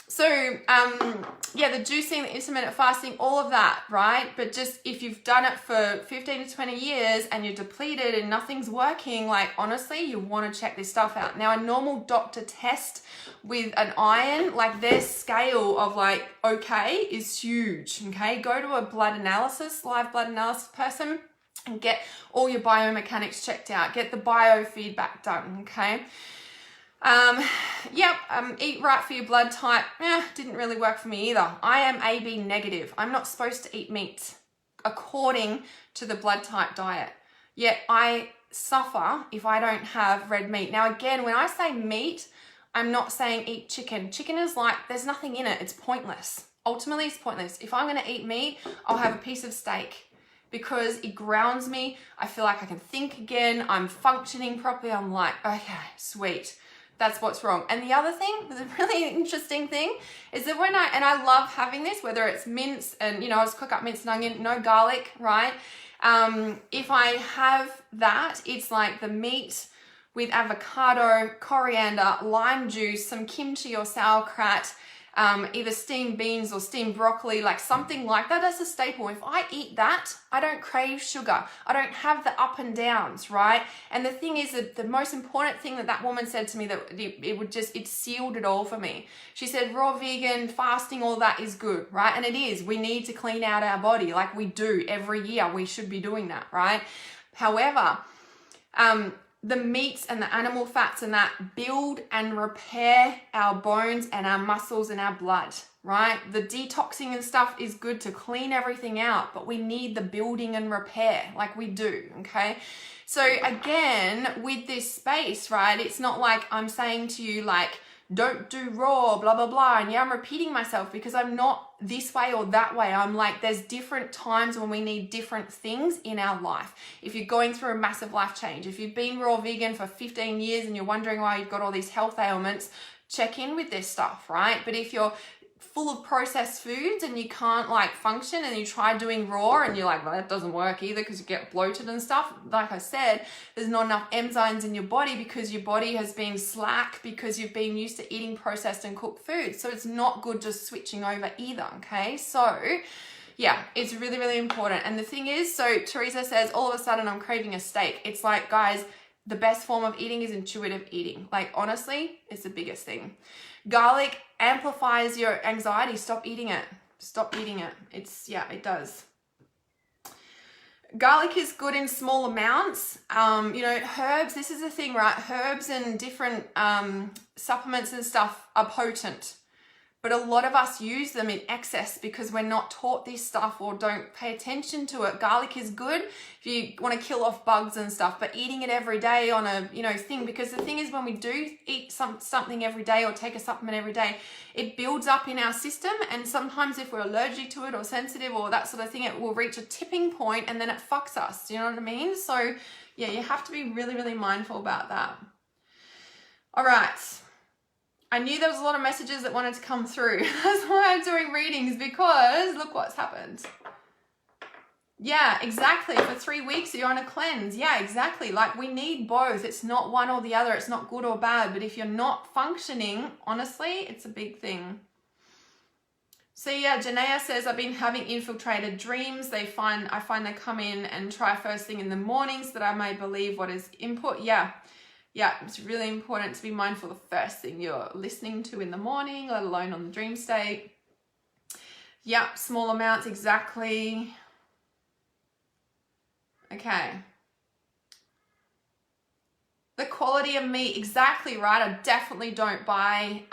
So, yeah, the juicing, the intermittent fasting, all of that, right? But just if you've done it for 15 to 20 years and you're depleted and nothing's working, like, honestly, you want to check this stuff out. Now, a normal doctor test with an iron, like their scale of like, okay, is huge, okay? Go to a blood analysis, live blood analysis person, and get all your biomechanics checked out. Get the biofeedback done, okay? Eat right for your blood type. Didn't really work for me either. I am AB negative. I'm not supposed to eat meat according to the blood type diet. Yet I suffer if I don't have red meat. Now again, when I say meat, I'm not saying eat chicken. Chicken is like, there's nothing in it. It's pointless. Ultimately, it's pointless. If I'm going to eat meat, I'll have a piece of steak, because it grounds me. I feel like I can think again. I'm functioning properly. I'm like, okay, sweet. That's what's wrong. And the other thing, the really interesting thing, is that I love having this, whether it's mince and, you know, I just cook up minced and onion, no garlic, right? If I have that, it's like the meat with avocado, coriander, lime juice, some kimchi or sauerkraut, either steamed beans or steamed broccoli, like something like that. That's a staple. If I eat that, I don't crave sugar. I don't have the up and downs, right? And the thing is that the most important thing that woman said to me, that it sealed it all for me. She said, raw vegan, fasting, all that is good, right? And it is. We need to clean out our body like we do every year. We should be doing that, right? However, the meats and the animal fats and that build and repair our bones and our muscles and our blood, right? The detoxing and stuff is good to clean everything out, but we need the building and repair like we do, okay? So again, with this space, right, it's not like I'm saying to you like, don't do raw, blah, blah, blah. And yeah, I'm repeating myself because I'm not this way or that way. I'm like, there's different times when we need different things in our life. If you're going through a massive life change, if you've been raw vegan for 15 years and you're wondering why you've got all these health ailments, check in with this stuff, right? But if you're full of processed foods and you can't like function and you try doing raw and you're like, well, that doesn't work either because you get bloated and stuff. Like I said, there's not enough enzymes in your body because your body has been slack because you've been used to eating processed and cooked food. So it's not good just switching over either, okay? So yeah, it's really, really important. And the thing is, so Teresa says, all of a sudden I'm craving a steak. It's like, guys, the best form of eating is intuitive eating. Like, honestly, it's the biggest thing. Garlic amplifies your anxiety. Stop eating it. Stop eating it. It does. Garlic is good in small amounts. Herbs, this is the thing, right? Herbs and different supplements and stuff are potent. But a lot of us use them in excess because we're not taught this stuff or don't pay attention to it. Garlic is good if you want to kill off bugs and stuff, but eating it every day on a, thing, because the thing is when we do eat something every day or take a supplement every day, it builds up in our system. And sometimes if we're allergic to it or sensitive or that sort of thing, it will reach a tipping point and then it fucks us. Do you know what I mean? So yeah, you have to be really, really mindful about that. All right. I knew there was a lot of messages that wanted to come through. That's why I'm doing readings, because look what's happened. Yeah, exactly. For 3 weeks, you're on a cleanse. Yeah, exactly. Like, we need both. It's not one or the other. It's not good or bad. But if you're not functioning, honestly, it's a big thing. So yeah, Janaea says, I've been having infiltrated dreams. I find they come in and try first thing in the mornings that I may believe what is input. Yeah, it's really important to be mindful of the first thing you're listening to in the morning, let alone on the dream state. Yeah, small amounts, exactly. Okay. The quality of meat, exactly right. I definitely don't buy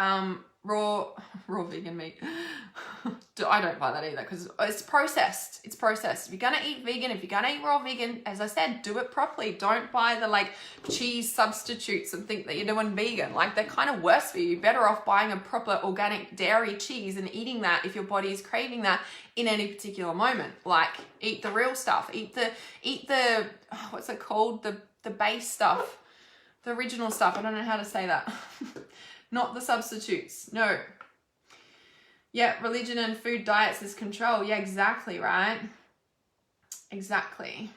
raw vegan meat. I don't buy that either because it's processed. It's processed. If you're going to eat vegan, if you're going to eat raw vegan, as I said, do it properly. Don't buy the like cheese substitutes and think that you're doing vegan. Like, they're kind of worse for you. You're better off buying a proper organic dairy cheese and eating that if your body is craving that in any particular moment. Like, eat the real stuff. Eat the what's it called? The base stuff. The original stuff. I don't know how to say that. Not the substitutes. No. Yeah, religion and food diets is control. Yeah, exactly, right? Exactly.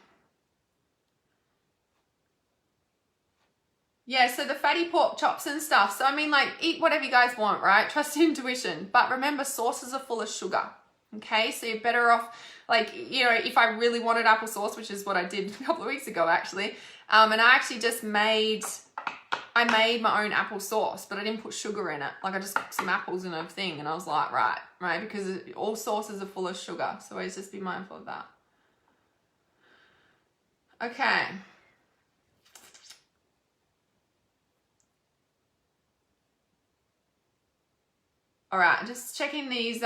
Yeah, so the fatty pork chops and stuff. So, I mean, like, eat whatever you guys want, right? Trust your intuition. But remember, sauces are full of sugar. Okay, so you're better off, like, if I really wanted applesauce, which is what I did a couple of weeks ago, actually. And I actually just made my own apple sauce, but I didn't put sugar in it. Like, I just cooked some apples in a thing, and I was like, right, because all sauces are full of sugar. So always just be mindful of that. Okay. All right, just checking these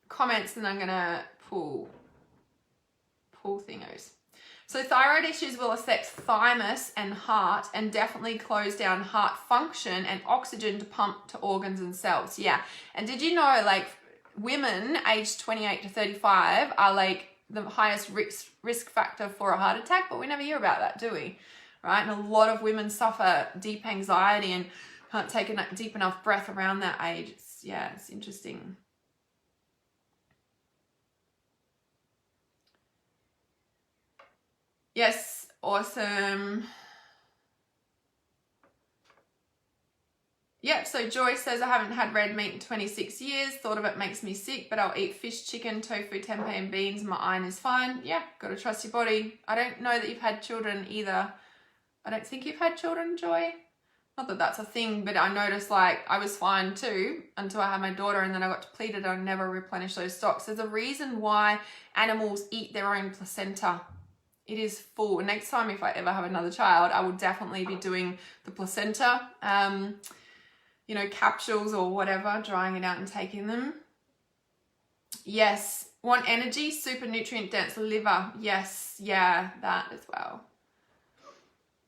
comments, and I'm gonna pull thingos. So thyroid issues will affect thymus and heart, and definitely close down heart function and oxygen to pump to organs and cells. Yeah. And did you know, like, women aged 28 to 35 are like the highest risk factor for a heart attack, but we never hear about that, do we? Right? And a lot of women suffer deep anxiety and can't take a deep enough breath around that age. It's interesting. Yes, awesome. Yep, so Joy says, I haven't had red meat in 26 years. Thought of it makes me sick, but I'll eat fish, chicken, tofu, tempeh, and beans. My iron is fine. Yeah, got to trust your body. I don't know that you've had children either. I don't think you've had children, Joy. Not that that's a thing, but I noticed, like, I was fine too until I had my daughter, and then I got depleted. I never replenished those stocks. There's a reason why animals eat their own placenta. It is full. Next time, if I ever have another child, I will definitely be doing the placenta, capsules or whatever, drying it out and taking them. Yes. Want energy? Super nutrient dense liver. Yes. Yeah, that as well.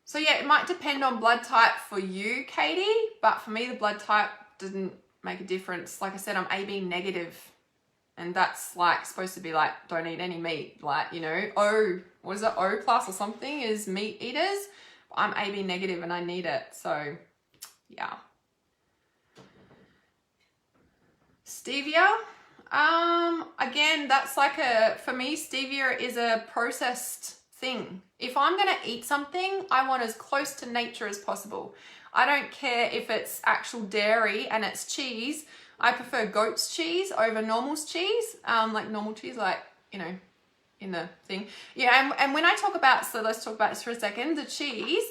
So yeah, it might depend on blood type for you, Katie, but for me, the blood type didn't make a difference. Like I said, I'm AB negative, and that's like supposed to be like, don't eat any meat. Like, you know, O, what is it? O plus or something is meat eaters. I'm AB negative and I need it. So yeah. Stevia. Again, that's like for me, stevia is a processed thing. If I'm going to eat something, I want as close to nature as possible. I don't care if it's actual dairy and it's cheese. I prefer goat's cheese over normal's cheese. Like normal cheese, like, you know, in the thing. Yeah, and when I talk about, so let's talk about this for a second, the cheese,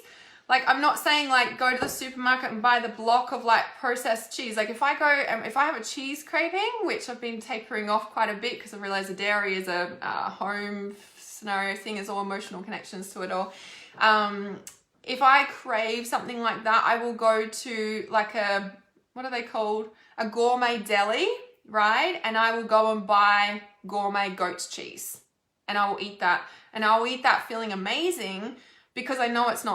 like I'm not saying like go to the supermarket and buy the block of like processed cheese. Like if I go, if I have a cheese craving, which I've been tapering off quite a bit because I realize the dairy is a home scenario thing, there's all emotional connections to it all. If I crave something like that, I will go to like a, what are they called? A gourmet deli, right? And I will go and buy gourmet goat's cheese. And I will eat that. And I will eat that feeling amazing because I know it's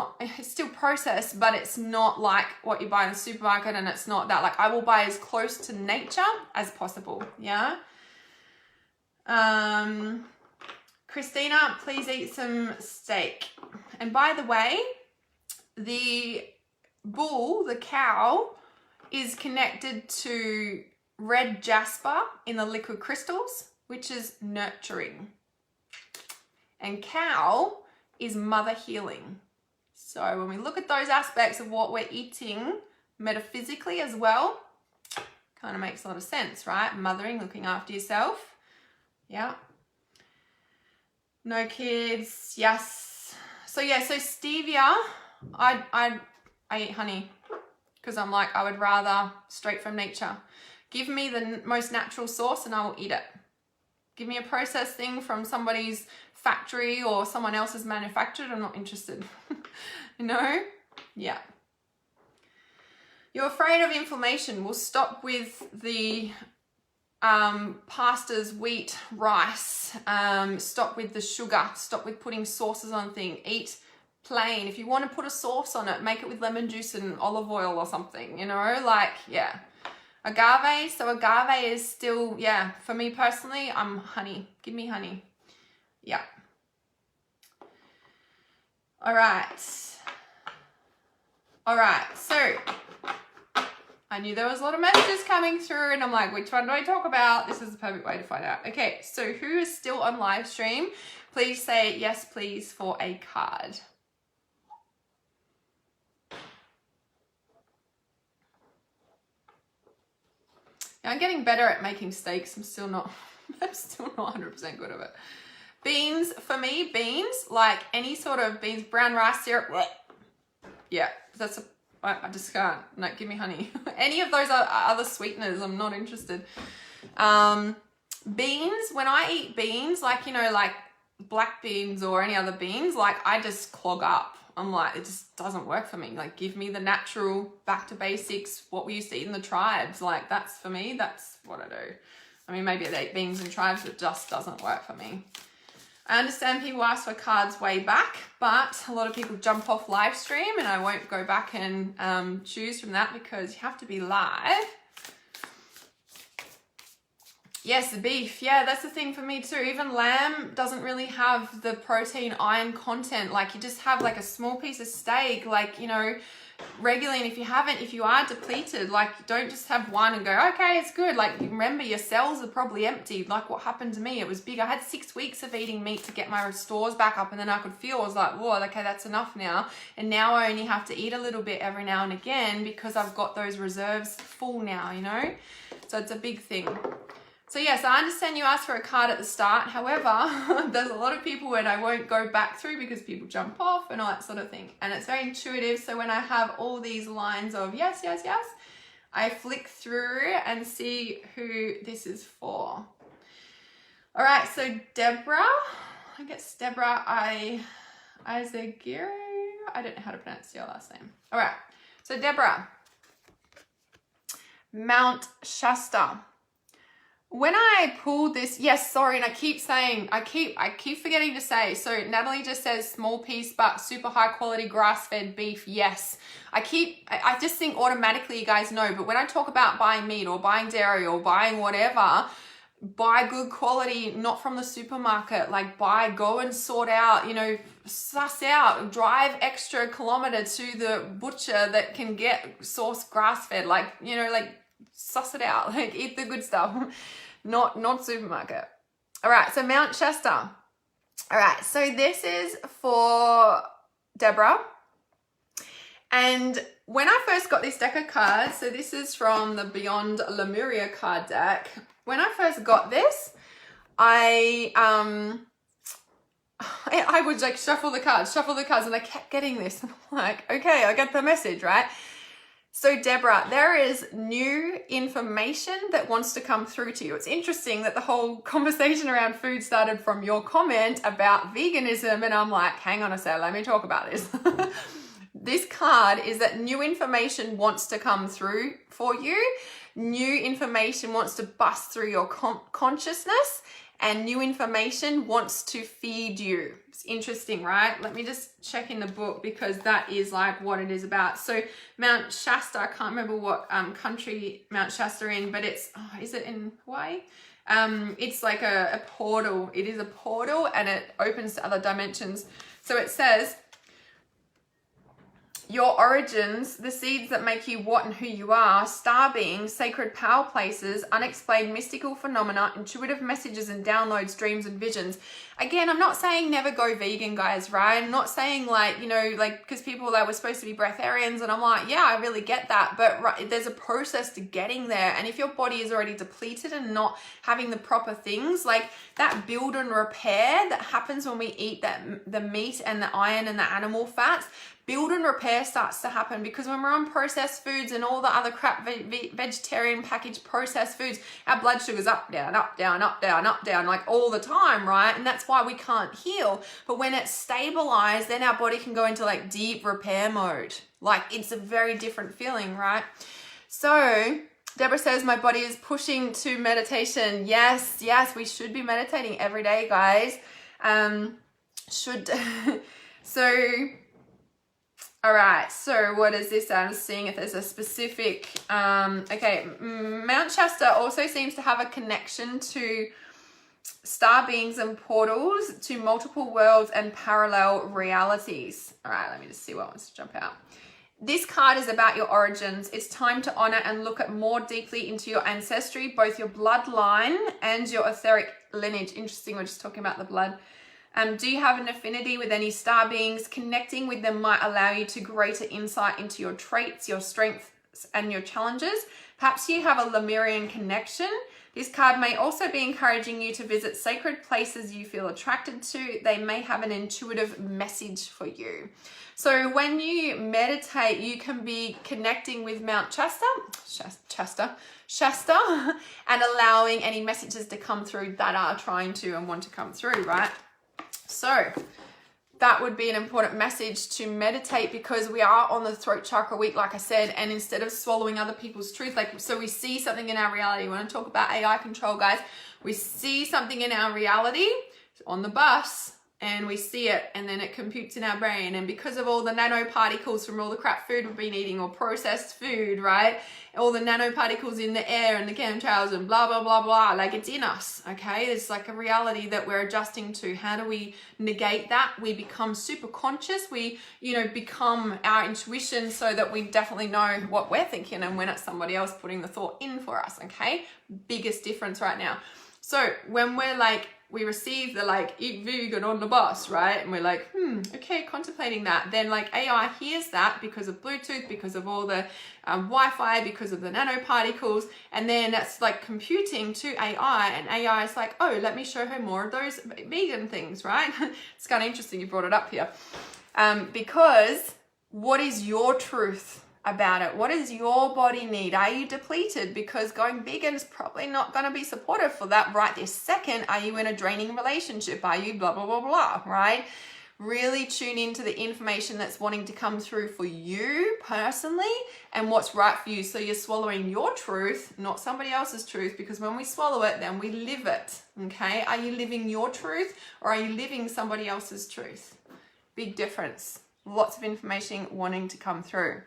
still processed, but it's not like what you buy in the supermarket, and it's not that. Like I will buy as close to nature as possible, yeah? Christina, please eat some steak. And by the way, the bull, the cow, is connected to red jasper in the liquid crystals, which is nurturing. And cow is mother healing. So when we look at those aspects of what we're eating metaphysically as well, kind of makes a lot of sense, right? Mothering, looking after yourself. Yeah. No kids, yes. So yeah, so stevia, I eat honey because I'm like, I would rather straight from nature. Give me the most natural source and I will eat it. Give me a processed thing from somebody's factory or someone else's manufactured, I'm not interested. You know? Yeah. You're afraid of inflammation. We'll stop with the pastas, wheat, rice. Stop with the sugar. Stop with putting sauces on things. Eat plain. If you want to put a sauce on it, make it with lemon juice and olive oil or something, you know? Like, yeah. Agave. So agave is still, yeah, for me personally, I'm honey. Give me honey. Yeah. All right. So I knew there was a lot of messages coming through and I'm like, which one do I talk about? This is the perfect way to find out. Okay, so who is still on live stream? Please say yes, please, for a card. Now, I'm getting better at making steaks. I'm still not 100% good at it. Beans, for me, beans, like any sort of beans, brown rice syrup, bleh. Yeah, I just can't. No, give me honey. Any of those other sweeteners, I'm not interested. Beans, when I eat beans, like, you know, like black beans or any other beans, like I just clog up. I'm like, it just doesn't work for me. Like, give me the natural, back to basics, what we used to eat in the tribes. Like, that's for me, that's what I do. I mean, maybe I eat beans in tribes, but it just doesn't work for me. I understand people ask for cards way back, but a lot of people jump off live stream and I won't go back and choose from that because you have to be live. Yes, the beef. Yeah, that's the thing for me too. Even lamb doesn't really have the protein iron content. Like you just have like a small piece of steak, like, you know, regularly. And if you are depleted, like don't just have one and go, okay, it's good. Like remember your cells are probably empty. Like what happened to me, it was big. I had 6 weeks of eating meat to get my stores back up and then I could feel, I was like, whoa, okay, that's enough now. And now I only have to eat a little bit every now and again because I've got those reserves full now, you know? So it's a big thing. So yes, I understand you asked for a card at the start. However, there's a lot of people and I won't go back through because people jump off and all that sort of thing. And it's very intuitive. So when I have all these lines of yes, yes, yes, I flick through and see who this is for. All right, so Deborah, I guess Deborah Izagiru. I don't know how to pronounce your last name. All right, so Deborah, Mount Shasta. when I pulled this, yes, sorry, and I keep forgetting to say, so Natalie just says small piece, but super high quality grass-fed beef, yes. I just think automatically you guys know, but when I talk about buying meat or buying dairy or buying whatever, buy good quality, not from the supermarket. Like go and sort out, suss out, drive extra kilometer to the butcher that can get sourced grass-fed, like suss it out, like eat the good stuff, not supermarket. All right, so Mount Shasta. All right, so this is for Deborah. And when I first got this deck of cards, so this is from the Beyond Lemuria card deck. When I first got this, I would like shuffle the cards, and I kept getting this. And I'm like, okay, I get the message, right? So Deborah, there is new information that wants to come through to you. It's interesting that the whole conversation around food started from your comment about veganism, and I'm like, hang on a sec, let me talk about this. This card is that new information wants to come through for you. New information wants to bust through your consciousness, and new information wants to feed you. It's interesting, right? Let me just check in the book, because that is like what it is about. So Mount Shasta, I can't remember what country Mount Shasta in, but it's, is it in Hawaii? It's like a portal. It is a portal, and it opens to other dimensions. So it says, your origins, the seeds that make you what and who you are, star beings, sacred power places, unexplained mystical phenomena, intuitive messages and downloads, dreams and visions. Again, I'm not saying never go vegan, guys, right? I'm not saying because people that were supposed to be breatharians, and I'm like, yeah, I really get that. But there's a process to getting there. And if your body is already depleted and not having the proper things, like that build and repair that happens when we eat the meat and the iron and the animal fats, build and repair starts to happen, because when we're on processed foods and all the other crap, vegetarian packaged processed foods, our blood sugar's up, down, up, down, up, down, up, down, like all the time, right? And that's why we can't heal. But when it's stabilized, then our body can go into like deep repair mode. Like it's a very different feeling, right? So Deborah says, my body is pushing to meditation. Yes, we should be meditating every day, guys. All right, so what is this? I'm seeing if there's a specific, okay, Mount Shasta also seems to have a connection to star beings and portals to multiple worlds and parallel realities. All right, let me just see what wants to jump out. This card is about your origins. It's time to honor and look at more deeply into your ancestry, both your bloodline and your etheric lineage. Interesting, we're just talking about the blood. Do you have an affinity with any star beings? Connecting with them might allow you to greater insight into your traits, your strengths, and your challenges. Perhaps you have a Lemurian connection. This card may also be encouraging you to visit sacred places you feel attracted to. They may have an intuitive message for you. So when you meditate, you can be connecting with Mount Shasta, and allowing any messages to come through that are trying to and want to come through, right? So that would be an important message to meditate, because we are on the throat chakra week, like I said, and instead of swallowing other people's truth, so we see something in our reality. When I talk about AI control, guys, we see something in our reality on the bus, and we see it, and then it computes in our brain. And because of all the nanoparticles from all the crap food we've been eating, or processed food, right? All the nanoparticles in the air and the chemtrails and blah, blah, blah, blah, like it's in us, okay? It's like a reality that we're adjusting to. How do we negate that? We become super conscious. We, become our intuition, so that we definitely know what we're thinking and when it's somebody else putting the thought in for us, okay? Biggest difference right now. So when we're we receive the eat vegan on the bus, right? And we're like, okay, contemplating that. Then AI hears that because of Bluetooth, because of all the Wi-Fi, because of the nanoparticles. And then that's computing to AI, and AI is like, oh, let me show her more of those vegan things, right? It's kind of interesting you brought it up here. Because what is your truth about it? What does your body need? Are you depleted? Because going vegan is probably not going to be supportive for that right this second. Are you in a draining relationship? Are you blah, blah, blah, blah, right? really tune into the information that's wanting to come through for you personally and what's right for you. So you're swallowing your truth, not somebody else's truth, because when we swallow it, then we live it. Okay? Are you living your truth or are you living somebody else's truth? Big difference. Lots of information wanting to come through.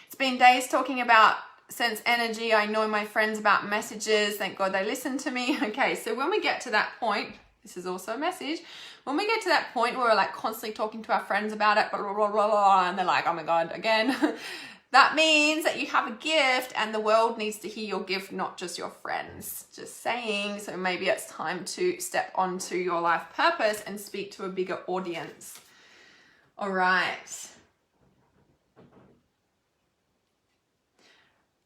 It's been days talking about sense energy. I know my friends about messages. Thank God they listen to me. Okay, so when we get to that point, this is also a message. When we get to that point where we're like constantly talking to our friends about it, blah, blah, blah, blah, blah, and they're like, oh my God, again, that means that you have a gift and the world needs to hear your gift, not just your friends. Just saying. So maybe it's time to step onto your life purpose and speak to a bigger audience. All right.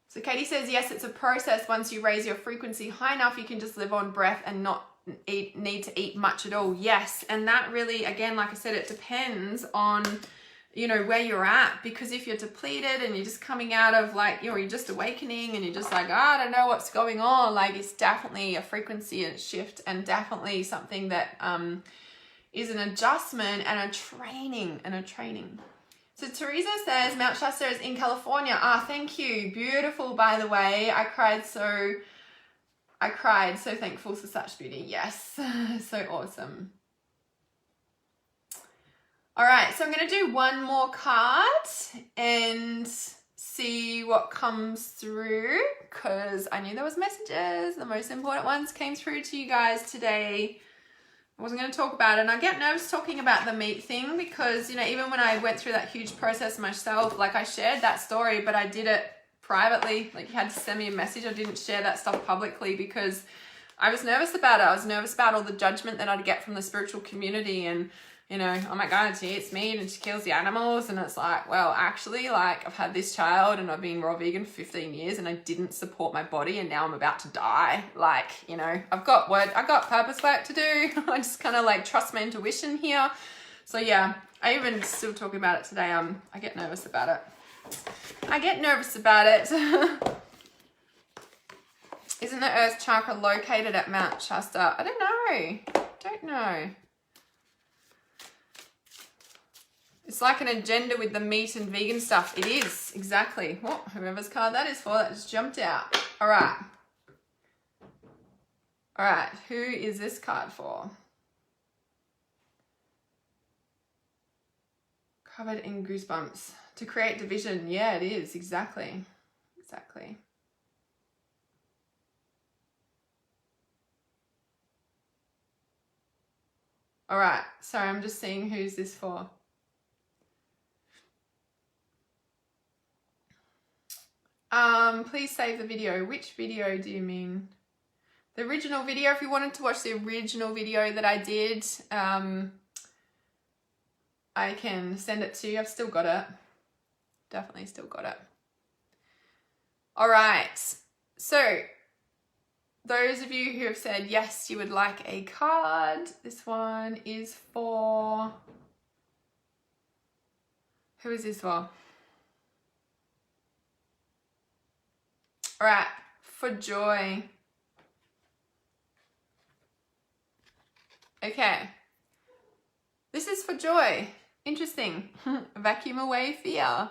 So Katie says, yes, it's a process. Once you raise your frequency high enough, you can just live on breath and not need to eat much at all. Yes. And that really, again, like I said, it depends on, you know, where you're at, because if you're depleted and you're just coming out of like, you know, you're just awakening and you're just like, oh, I don't know what's going on. Like it's definitely a frequency and shift, and definitely something that is an adjustment and a training. So Teresa says Mount Shasta is in California. Ah, thank you. Beautiful, by the way. I cried so thankful for such beauty. Yes, so awesome. All right, so I'm going to do one more card and see what comes through, because I knew there was messages. The most important ones came through to you guys today. I wasn't going to talk about it, and I get nervous talking about the meat thing because, you know, even when I went through that huge process myself, like I shared that story, but I did it privately. Like you had to send me a message. I didn't share that stuff publicly because I was nervous about it. I was nervous about all the judgment that I'd get from the spiritual community, and, you know, oh my God, she eats meat and she kills the animals. And it's like, well, actually, like I've had this child and I've been raw vegan for 15 years and I didn't support my body, and now I'm about to die. Like, you know, I've got purpose work to do. I just kind of like trust my intuition here. So yeah, I even still talking about it today. I get nervous about it. Isn't the Earth chakra located at Mount Shasta? I don't know. It's like an agenda with the meat and vegan stuff. It is, exactly. Well, whoever's card that is for, that just jumped out. All right. Who is this card for? Covered in goosebumps. To create division. Yeah, it is. Exactly. All right. Sorry, I'm just seeing who's this for. Please save the video. Which video do you mean? The original video. If you wanted to watch the original video that I did, I can send it to you. I've still got it. Definitely still got it. All right. So those of you who have said yes, you would like a card. This one is for... Who is this for? All right, for Joy. Okay. This is for Joy. Interesting. Vacuum away fear.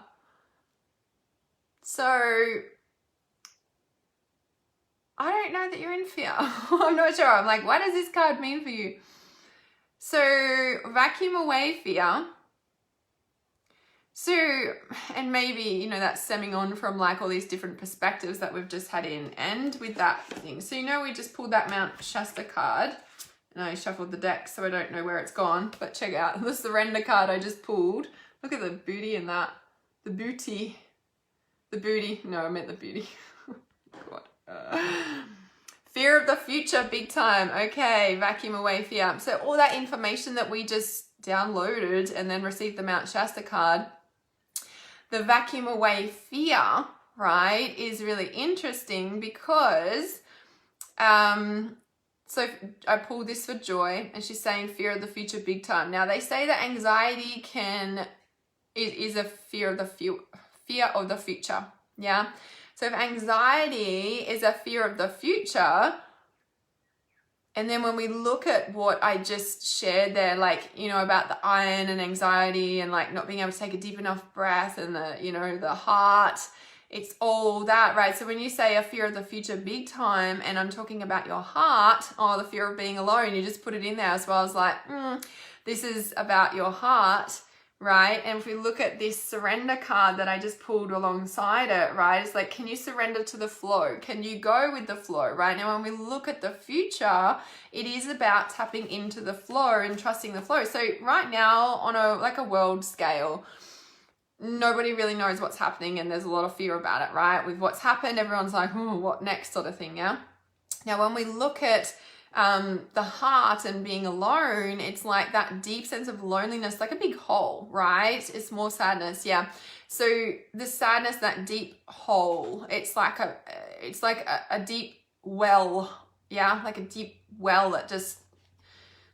So, I don't know that you're in fear. I'm not sure. I'm like, what does this card mean for you? So, vacuum away fear. So, and maybe, you know, that's stemming on from like all these different perspectives that we've just had in, and with that thing. So, you know, we just pulled that Mount Shasta card, and I shuffled the deck, so I don't know where it's gone, but check out the surrender card I just pulled. Look at the booty in that. The booty. No, I meant the beauty. God. Fear of the future, big time. Okay, vacuum away fear. So all that information that we just downloaded and then received the Mount Shasta card, the vacuum away fear, right, is really interesting because, so I pulled this for Joy, and she's saying fear of the future, big time. Now they say that anxiety is a fear of the future. Yeah. So if anxiety is a fear of the future, And then when we look at what I just shared there, like, you know, about the iron and anxiety and like not being able to take a deep enough breath and the, you know, the heart, it's all that, right? So when you say a fear of the future big time, and I'm talking about your heart, or the fear of being alone, you just put it in there as well as like, this is about your heart, right? And if we look at this surrender card that I just pulled alongside it, right? It's like, can you surrender to the flow? Can you go with the flow, right? Now, when we look at the future, it is about tapping into the flow and trusting the flow. So right now, on a world scale, nobody really knows what's happening, and there's a lot of fear about it, right? With what's happened, everyone's like, what next, sort of thing, yeah? Now, when we look at the heart and being alone, it's like that deep sense of loneliness, like a big hole, right? It's more sadness, yeah. So the sadness, that deep hole, it's like a deep well, yeah, like a deep well that just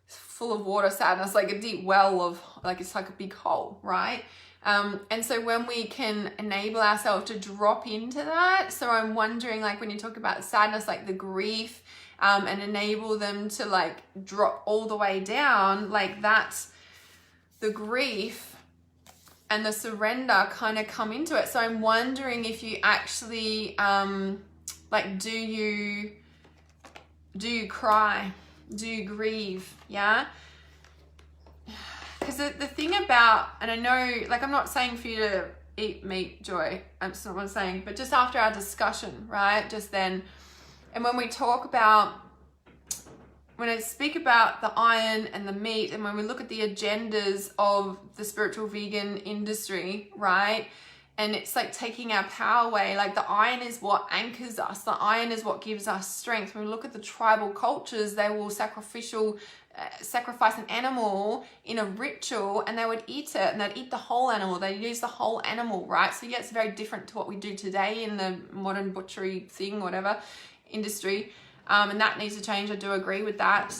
full of water, sadness, like a deep well of, like, it's like a big hole, right? And so when we can enable ourselves to drop into that, so I'm wondering, like, when you talk about sadness, like the grief, and enable them to like drop all the way down, like that's the grief and the surrender kind of come into it. So I'm wondering if you actually, like, do you cry? Do you grieve? Yeah. Because the thing about, and I know, like, I'm not saying for you to eat meat, Joy, that's not what I'm saying, but just after our discussion, right, just then, and when we talk about, when I speak about the iron and the meat, and when we look at the agendas of the spiritual vegan industry, right, and it's like taking our power away, like the iron is what anchors us, the iron is what gives us strength. When we look at the tribal cultures, they will sacrifice an animal in a ritual, and they would eat it, and they'd eat the whole animal, they'd use the whole animal, right? So yeah, it's very different to what we do today in the modern butchery thing, whatever, industry. And that needs to change. I do agree with that.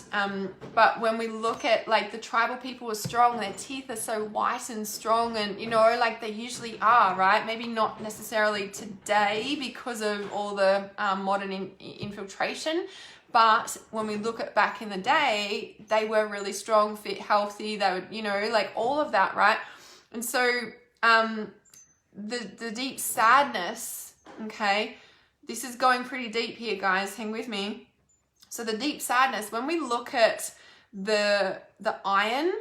But when we look at, like, the tribal people are strong, their teeth are so white and strong, and, you know, like they usually are, right? Maybe not necessarily today because of all the modern infiltration. But when we look at back in the day, they were really strong, fit, healthy. They would, you know, like all of that, right? And so the deep sadness, okay, this is going pretty deep here, guys. Hang with me. So the deep sadness, when we look at the iron,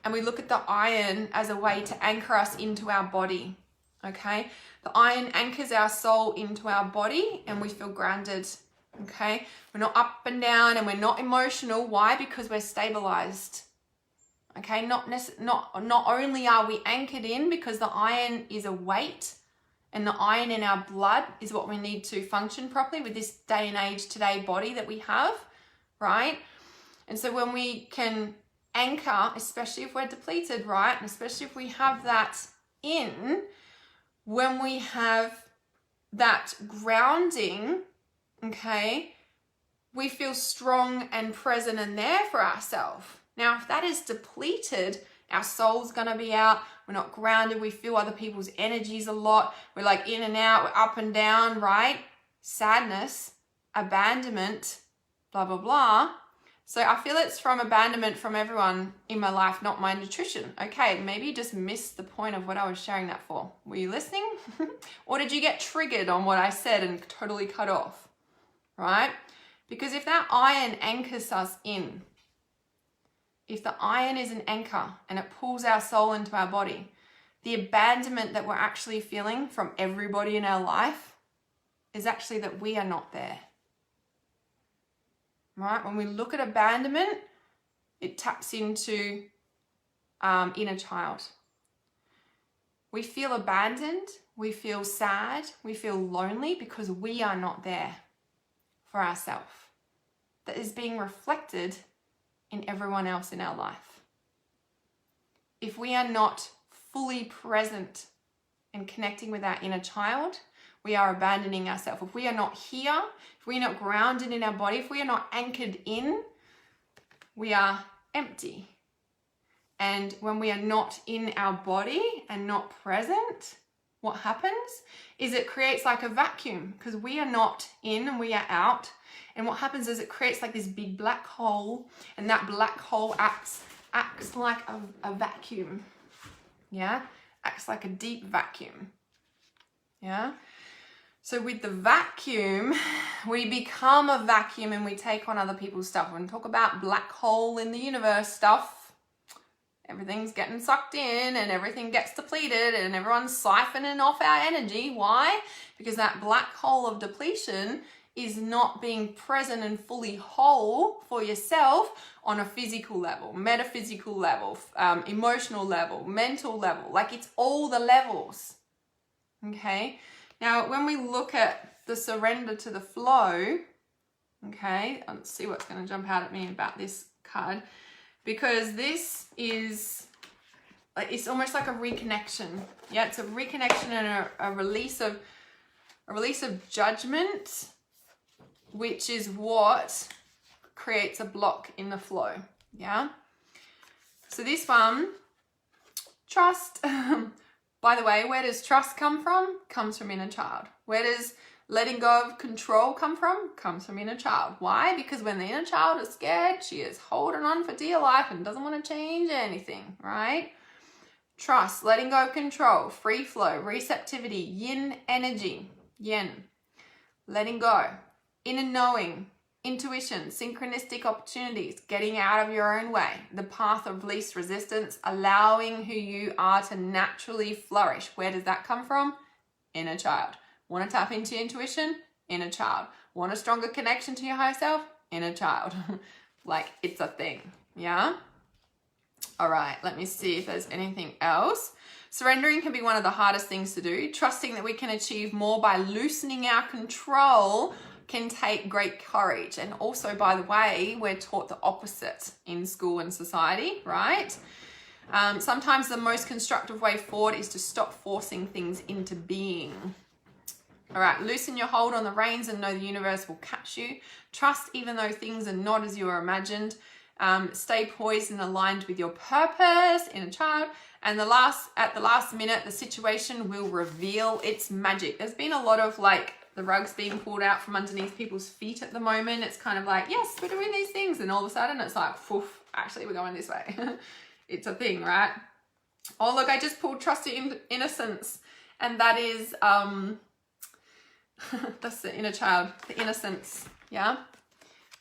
and we look at the iron as a way to anchor us into our body, okay? The iron anchors our soul into our body, and we feel grounded, okay? We're not up and down, and we're not emotional. Why? Because we're stabilized, okay? Not only are we anchored in, because the iron is a weight, and the iron in our blood is what we need to function properly with this day and age today body that we have, right? And so when we can anchor, especially if we're depleted, right? And especially if we have that in, when we have that grounding, okay, we feel strong and present and there for ourselves. Now, if that is depleted, our soul's gonna be out. We're not grounded. We feel other people's energies a lot. We're like in and out. We're up and down, right? Sadness, abandonment, blah, blah, blah. So I feel it's from abandonment from everyone in my life, not my nutrition. Okay, maybe you just missed the point of what I was sharing that for. Were you listening? Or did you get triggered on what I said and totally cut off, right? Because if that iron anchors us in, if the iron is an anchor and it pulls our soul into our body, the abandonment that we're actually feeling from everybody in our life is actually that we are not there, right? When we look at abandonment, it taps into inner child. We feel abandoned, we feel sad, we feel lonely because we are not there for ourselves. That is being reflected in everyone else in our life. If we are not fully present and connecting with our inner child, we are abandoning ourselves. If we are not here, if we are not grounded in our body, if we are not anchored in, we are empty. And when we are not in our body and not present, what happens is it creates like a vacuum, because we are not in and we are out. And what happens is it creates like this big black hole, and that black hole acts like a vacuum. Yeah, acts like a deep vacuum. Yeah. So with the vacuum, we become a vacuum and we take on other people's stuff. When we talk about black hole in the universe stuff, everything's getting sucked in and everything gets depleted and everyone's siphoning off our energy. Why? Because that black hole of depletion is not being present and fully whole for yourself on a physical level, metaphysical level, emotional level, mental level. Like, it's all the levels. Okay. Now, when we look at the surrender to the flow, okay, let's see what's going to jump out at me about this card, because this is, it's almost like a reconnection. Yeah, it's a reconnection and a release of judgment, which is what creates a block in the flow. Yeah. So this one, trust. By the way, where does trust come from? Comes from inner child. Where does letting go of control come from? Comes from inner child. Why? Because when the inner child is scared, she is holding on for dear life and doesn't want to change anything, right? Trust, letting go of control, free flow, receptivity, yin energy, yin. Letting go, inner knowing, intuition, synchronistic opportunities, getting out of your own way, the path of least resistance, allowing who you are to naturally flourish. Where does that come from? Inner child. Want to tap into your intuition? Inner child. Want a stronger connection to your higher self? Inner child. Like, it's a thing. Yeah? All right, let me see if there's anything else. Surrendering can be one of the hardest things to do. Trusting that we can achieve more by loosening our control can take great courage. And also, by the way, we're taught the opposite in school and society, right? Sometimes the most constructive way forward is to stop forcing things into being. All right, loosen your hold on the reins and know the universe will catch you. Trust even though things are not as you were imagined. Stay poised and aligned with your purpose, inner child. And at the last minute, the situation will reveal its magic. There's been a lot of like the rugs being pulled out from underneath people's feet at the moment. It's kind of like, yes, we're doing these things. And all of a sudden it's like, poof, actually we're going this way. It's a thing, right? Oh, look, I just pulled trust in innocence. And that is, that's the inner child, the innocence. Yeah.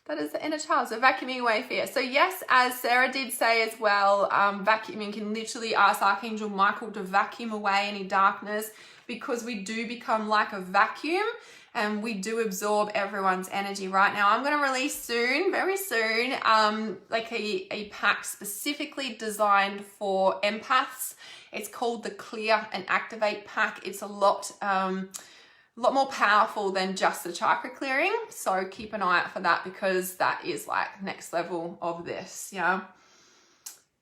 That is the inner child. So vacuuming away fear. So yes, as Sarah did say as well, vacuuming can literally ask Archangel Michael to vacuum away any darkness, because we do become like a vacuum and we do absorb everyone's energy. Right now, I'm going to release soon, very soon, like a pack specifically designed for empaths. It's called the Clear and Activate pack. It's a lot more powerful than just the chakra clearing. So keep an eye out for that, because that is like next level of this. Yeah.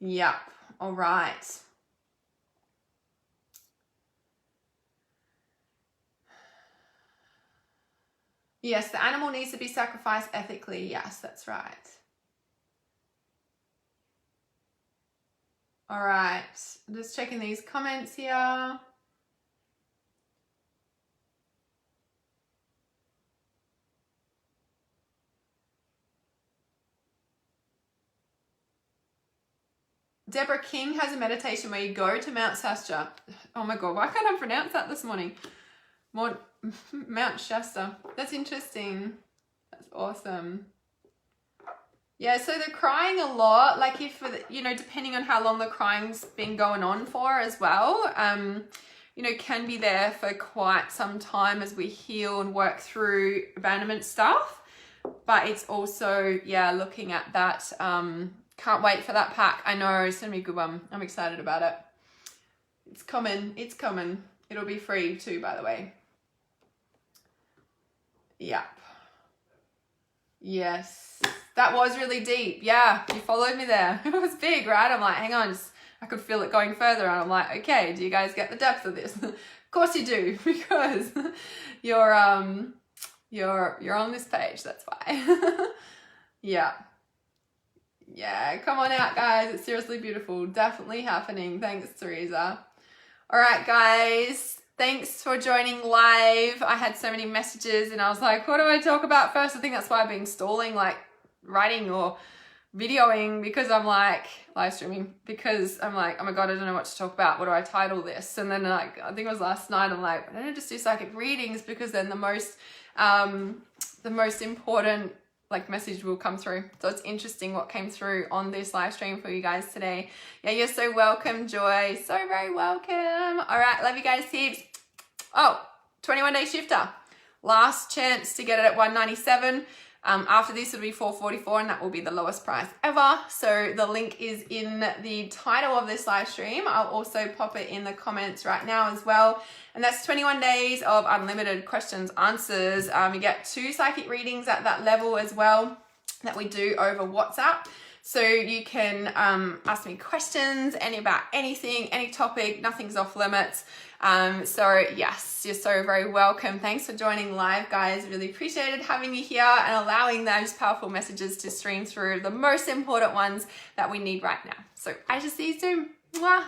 Yep. All right. Yes, the animal needs to be sacrificed ethically. Yes, that's right. All right. I'm just checking these comments here. Deborah King has a meditation where you go to Mount Shasta. Oh my God, why can't I pronounce that this morning? Mount Shasta. That's interesting. That's awesome. Yeah, so they're crying a lot. Like if, you know, depending on how long the crying's been going on for as well, you know, can be there for quite some time as we heal and work through abandonment stuff. But it's also, yeah, looking at that, can't wait for that pack. I know, it's gonna be a good one. I'm excited about it. It's coming. It's coming. It'll be free too, by the way. Yep. Yes. That was really deep. Yeah, you followed me there. It was big, right? I'm like, hang on, I could feel it going further. And I'm like, okay, do you guys get the depth of this? Of course you do, because you're on this page. That's why. Yeah. Yeah, come on out, guys. It's seriously beautiful. Definitely happening. Thanks, Teresa. All right, guys. Thanks for joining live. I had so many messages and I was like, what do I talk about first? I think that's why I've been stalling, like writing or videoing, because I'm like, live streaming, because I'm like, oh my God, I don't know what to talk about. What do I title this? And then like, I think it was last night, I'm like, I don't just do psychic readings, because then the most important like message will come through. So it's interesting what came through on this live stream for you guys today. Yeah, you're so welcome, Joy. So very welcome. All right, love you guys heaps. Oh, 21-day shifter. Last chance to get it at 197. After this it'll be 444, and that will be the lowest price ever. So the link is in the title of this live stream. I'll also pop it in the comments right now as well. And that's 21 days of unlimited questions, answers. You get 2 psychic readings at that level as well that we do over WhatsApp. So you can ask me questions about anything, any topic, nothing's off limits. So yes, you're so very welcome. Thanks for joining live, guys. Really appreciated having you here and allowing those powerful messages to stream through, the most important ones that we need right now. So I just see you soon. Mwah.